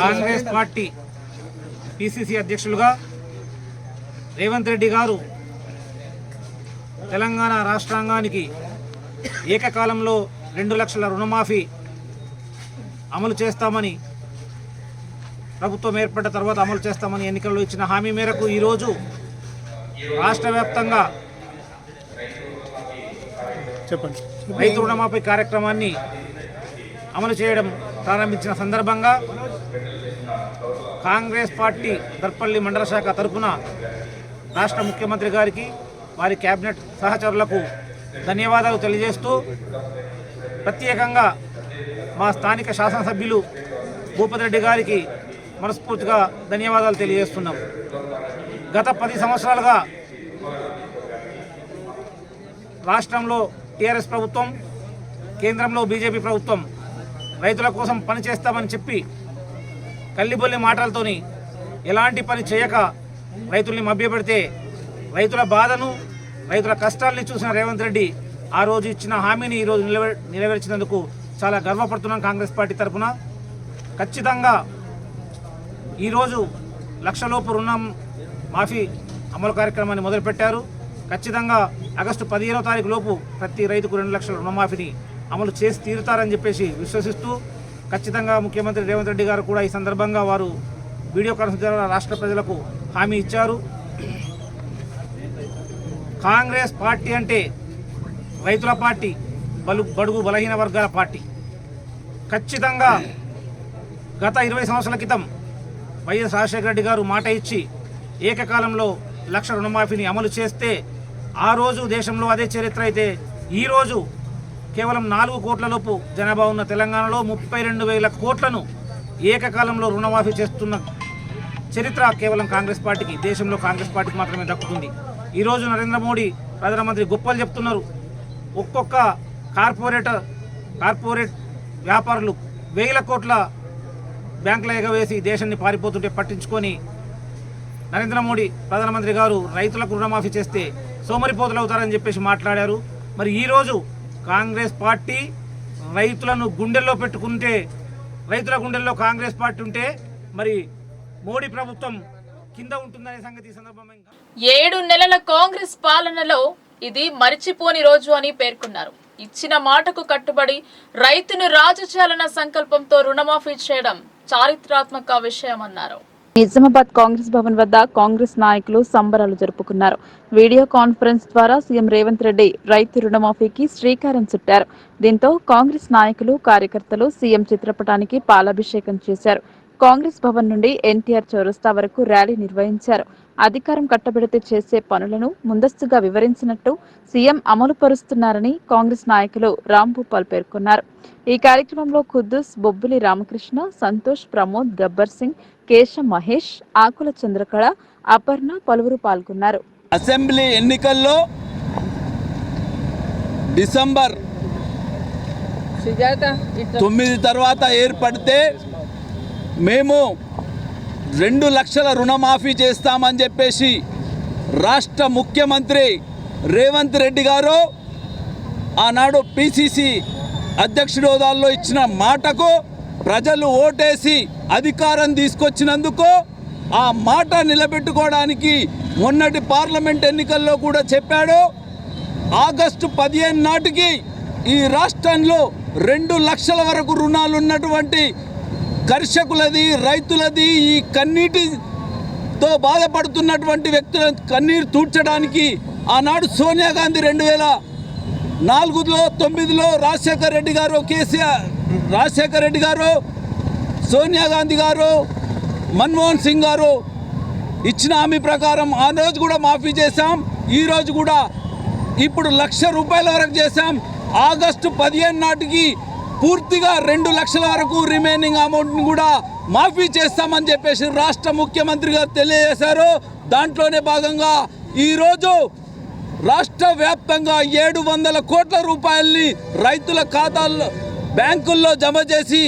E: కాంగ్రెస్ పార్టీ పిసిసి అధ్యక్షులుగా రేవంత్ రెడ్డి గారు తెలంగాణ రాష్ట్రాంగానికి ఏకకాలంలో 2 లక్షల రుణమాఫీ అమలు చేస్తామని, ప్రభుత్వం ఏర్పడ్డ తర్వాత అమలు చేస్తామని ఎన్నికల్లో ఇచ్చిన హామీ మేరకు ఈరోజు రాష్ట్ర వ్యాప్తంగా రైతు రుణమాఫీ కార్యక్రమాన్ని అమలు చేయడం ప్రారంభించిన సందర్భంగా కాంగ్రెస్ పార్టీ దర్పల్లి మండల శాఖ తరఫున రాష్ట్ర ముఖ్యమంత్రి గారికి, వారి కేబినెట్ సహచరులకు ధన్యవాదాలు తెలియజేస్తూ, ప్రత్యేకంగా మా స్థానిక శాసనసభ్యులు భూపతి రెడ్డి గారికి మనస్ఫూర్తిగా ధన్యవాదాలు తెలియజేస్తున్నాం. గత 10 సంవత్సరాలుగా రాష్ట్రంలో టీఆర్ఎస్ ప్రభుత్వం, కేంద్రంలో బీజేపీ ప్రభుత్వం రైతుల కోసం పని చేస్తామని చెప్పి కల్లిబొల్లి మాటలతోని ఎలాంటి పని చేయక రైతుల్ని మభ్యపెడితే, రైతుల బాధను, రైతుల కష్టాలని చూసిన రేవంత్ రెడ్డి ఆ రోజు ఇచ్చిన హామీని ఈరోజు నెరవేర్చినందుకు చాలా గర్వపడుతున్నాం. కాంగ్రెస్ పార్టీ తరఫున ఖచ్చితంగా ఈరోజు 1 లక్షలోపు రుణం మాఫీ అమలు కార్యక్రమాన్ని మొదలుపెట్టారు. ఖచ్చితంగా ఆగస్టు 15వ తారీఖు లోపు ప్రతి రైతుకు 2 లక్షల రుణమాఫీని అమలు చేసి తీరుతారని చెప్పేసి విశ్వసిస్తూ, ఖచ్చితంగా ముఖ్యమంత్రి రేవంత్ రెడ్డి గారు కూడా ఈ సందర్భంగా వారు వీడియో కాన్ఫరెన్స్ ద్వారా రాష్ట్ర ప్రజలకు హామీ ఇచ్చారు. కాంగ్రెస్ పార్టీ అంటే రైతుల పార్టీ, బడుగు బలహీన వర్గాల పార్టీ. ఖచ్చితంగా గత 20 సంవత్సరాల క్రితం వైఎస్ రాజశేఖర రెడ్డి గారు మాట ఇచ్చి ఏకకాలంలో 1 లక్ష రుణమాఫీని అమలు చేస్తే, ఆ రోజు దేశంలో అదే చరిత్ర అయితే, ఈరోజు కేవలం 4 కోట్ల లోపు జనాభా ఉన్న తెలంగాణలో 32,000 కోట్లను ఏకకాలంలో రుణమాఫీ చేస్తున్న చరిత్ర కేవలం కాంగ్రెస్ పార్టీకి, దేశంలో కాంగ్రెస్ పార్టీకి మాత్రమే దక్కుతుంది. ఈరోజు నరేంద్ర మోడీ ప్రధానమంత్రి గొప్పలు చెప్తున్నారు. ఒక్కొక్క కార్పొరేట్ వ్యాపారులు 1,000 కోట్ల బ్యాంకుల ఎగవేసి దేశాన్ని పారిపోతుంటే పట్టించుకొని నరేంద్ర మోడీ ప్రధానమంత్రి గారు రైతులకు రుణమాఫీ చేస్తే సోమరిపోతులు అవుతారని చెప్పేసి మాట్లాడారు. మరి ఈరోజు కాంగ్రెస్ పార్టీ రైతులను గుండెల్లో పెట్టుకుంటే, రైతుల గుండెల్లో కాంగ్రెస్ పార్టీ ఉంటే మరి మోడీ ప్రభుత్వం కింద ఉంటుందనే సంగతి ఈ సందర్భంగా
A: 7 నెలల కాంగ్రెస్ పాలనలో ఇది మరిచిపోని రోజు అని పేర్కొన్నారు. ఇచ్చిన మాటకు కట్టుబడి రైతును రాజు చేయాలన్న సంకల్పంతో రుణమాఫీ చేయడం చారిత్రాత్మక విషయమన్నారు. నిజామాబాద్ కాంగ్రెస్ భవన్ వద్ద కాంగ్రెస్ నాయకులు సంబరాలు జరుపుకున్నారు. వీడియో కాన్ఫరెన్స్ ద్వారా సీఎం రేవంత్ రెడ్డి రైతు రుణమాఫీకి శ్రీకారం చుట్టారు. దీంతో కాంగ్రెస్ నాయకులు, కార్యకర్తలు సీఎం చిత్రపటానికి పాలాభిషేకం చేశారు. కాంగ్రెస్ భవన్ నుండి ఎన్టీఆర్ చౌరస్తా వరకు ర్యాలీ నిర్వహించారు. అధికారం కట్టబెడితే చేసే పనులను ముందస్తుగా వివరించినట్టు సీఎం అమలు పరుస్తున్నారని కాంగ్రెస్ నాయకులు రాంభూపాల్ పేర్కొన్నారు. ఈ కార్యక్రమంలో ఖుద్దూస్, బొబ్బిలి రామకృష్ణ, సంతోష్, ప్రమోద్, గబ్బర్ సింగ్, కేశ మహేష్, ఆకుల చంద్రకళ, అపర్ణ పలువురు పాల్గొన్నారు.
L: అసెంబ్లీ ఎన్నికల్లో డిసెంబర్ 9 తర్వాత ఏర్పడితే మేము 2 లక్షల రుణమాఫీ చేస్తామని చెప్పేసి రాష్ట్ర ముఖ్యమంత్రి రేవంత్ రెడ్డి గారు ఆనాడు పిసిసి అధ్యక్షుడి హోదాల్లో ఇచ్చిన మాటకు ప్రజలు ఓటేసి అధికారం తీసుకొచ్చినందుకు ఆ మాట నిలబెట్టుకోవడానికి మొన్నటి పార్లమెంట్ ఎన్నికల్లో కూడా చెప్పాడు. ఆగస్టు 15 నాటికి ఈ రాష్ట్రంలో 2 లక్షల వరకు రుణాలు ఉన్నటువంటి కర్షకులది, రైతులది, ఈ కన్నీటితో బాధపడుతున్నటువంటి వ్యక్తుల కన్నీరు తూడ్చడానికి ఆనాడు సోనియా గాంధీ 4లో 9లో రాజశేఖర్ రెడ్డి గారు, రాజశేఖర్ రెడ్డి గారు, సోనియా గాంధీ గారు, మన్మోహన్ సింగ్ గారు ఇచ్చిన హామీ ప్రకారం ఆ రోజు కూడా మాఫీ చేశాం. ఈరోజు కూడా ఇప్పుడు ₹1,00,000 వరకు చేశాం. ఆగస్టు 15 నాటికి పూర్తిగా 2 లక్షల వరకు రిమైనింగ్ అమౌంట్ని కూడా మాఫీ చేస్తామని చెప్పేసి రాష్ట్ర ముఖ్యమంత్రి గారు తెలియజేశారు. దాంట్లోనే భాగంగా ఈరోజు రాష్ట్ర వ్యాప్తంగా 700 కోట్ల రూపాయలని రైతుల ఖాతాల్లో బ్యాంకుల్లో జమ చేసి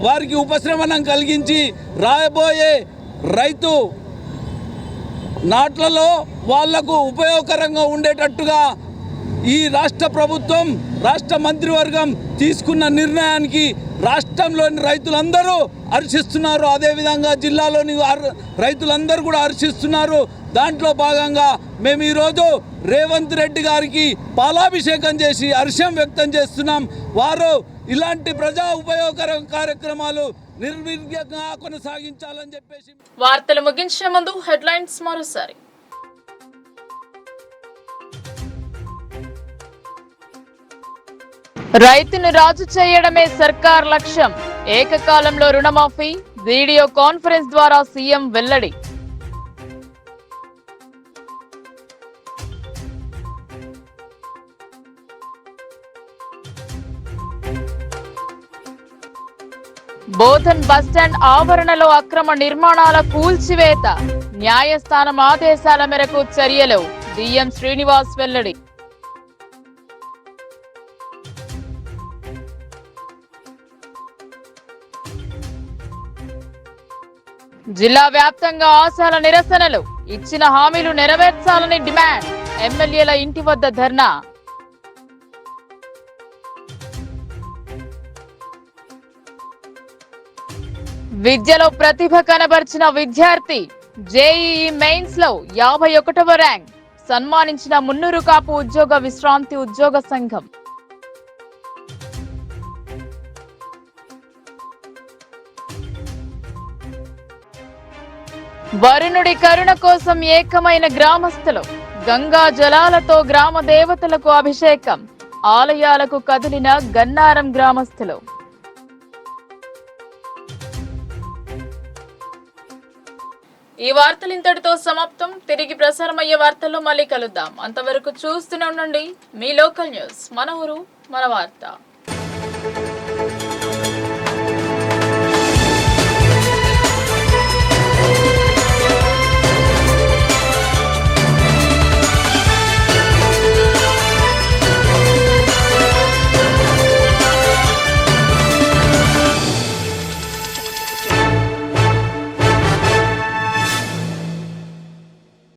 L: వారికి ఉపశమనం కలిగించి రాబోయే రైతు నాట్లలో వాళ్లకు ఉపయోగకరంగా ఉండేటట్టుగా ఈ రాష్ట్ర ప్రభుత్వం, రాష్ట్ర మంత్రివర్గం తీసుకున్న నిర్ణయానికి రాష్ట్రంలోని రైతులందరూ హర్షిస్తున్నారు. అదేవిధంగా జిల్లాలోని రైతులందరూ కూడా హర్షిస్తున్నారు. దాంట్లో భాగంగా మేము ఈరోజు రేవంత్ రెడ్డి గారికి పాలాభిషేకం చేసి హర్షం వ్యక్తం చేస్తున్నాం. వారు ఇలాంటి ప్రజా ఉపయోగకర కార్యక్రమాలు నిర్విఘ్నంగా కొనసాగించాలని చెప్పేసి.
A: వార్తలు ముగించే ముందు హెడ్లైన్స్ మరోసారి. రైతును రాజు చేయడమే సర్కార్ లక్ష్యం. ఏకకాలంలో రుణమాఫీ, వీడియో కాన్ఫరెన్స్ ద్వారా సీఎం వెల్లడి. బోధన్ బస్టాండ్ ఆవరణలో అక్రమ నిర్మాణాల కూల్చివేత. న్యాయస్థానం ఆదేశాల మేరకు చర్యలు. డిఎం శ్రీనివాస్ వెల్లడి. జిల్లా వ్యాప్తంగా ఆశాల నిరసనలు. ఇచ్చిన హామీలు నెరవేర్చాలని డిమాండ్. ఎమ్మెల్యేల ఇంటి వద్ద ధర్నా. విద్యలో ప్రతిభ కనబర్చిన విద్యార్థి జేఈఈ మెయిన్స్ లో 51వ ర్యాంక్. సన్మానించిన మున్నూరు కాపు ఉద్యోగ విశ్రాంతి ఉద్యోగ సంఘం. వరుణుడి కరుణ కోసం ఏకమైన గ్రామస్తులు. గంగా జలాలతో గ్రామ దేవతలకు అభిషేకం. ఆలయాలకు కదిలిన గన్నారం గ్రామస్తులు. ఈ వార్తలు ఇంతటితో సమాప్తం. తిరిగి ప్రసారమయ్యే వార్తల్లో మళ్ళీ కలుద్దాం. అంతవరకు చూస్తూనే ఉండండి మీ లోకల్ న్యూస్. మన ఊరు మన వార్త.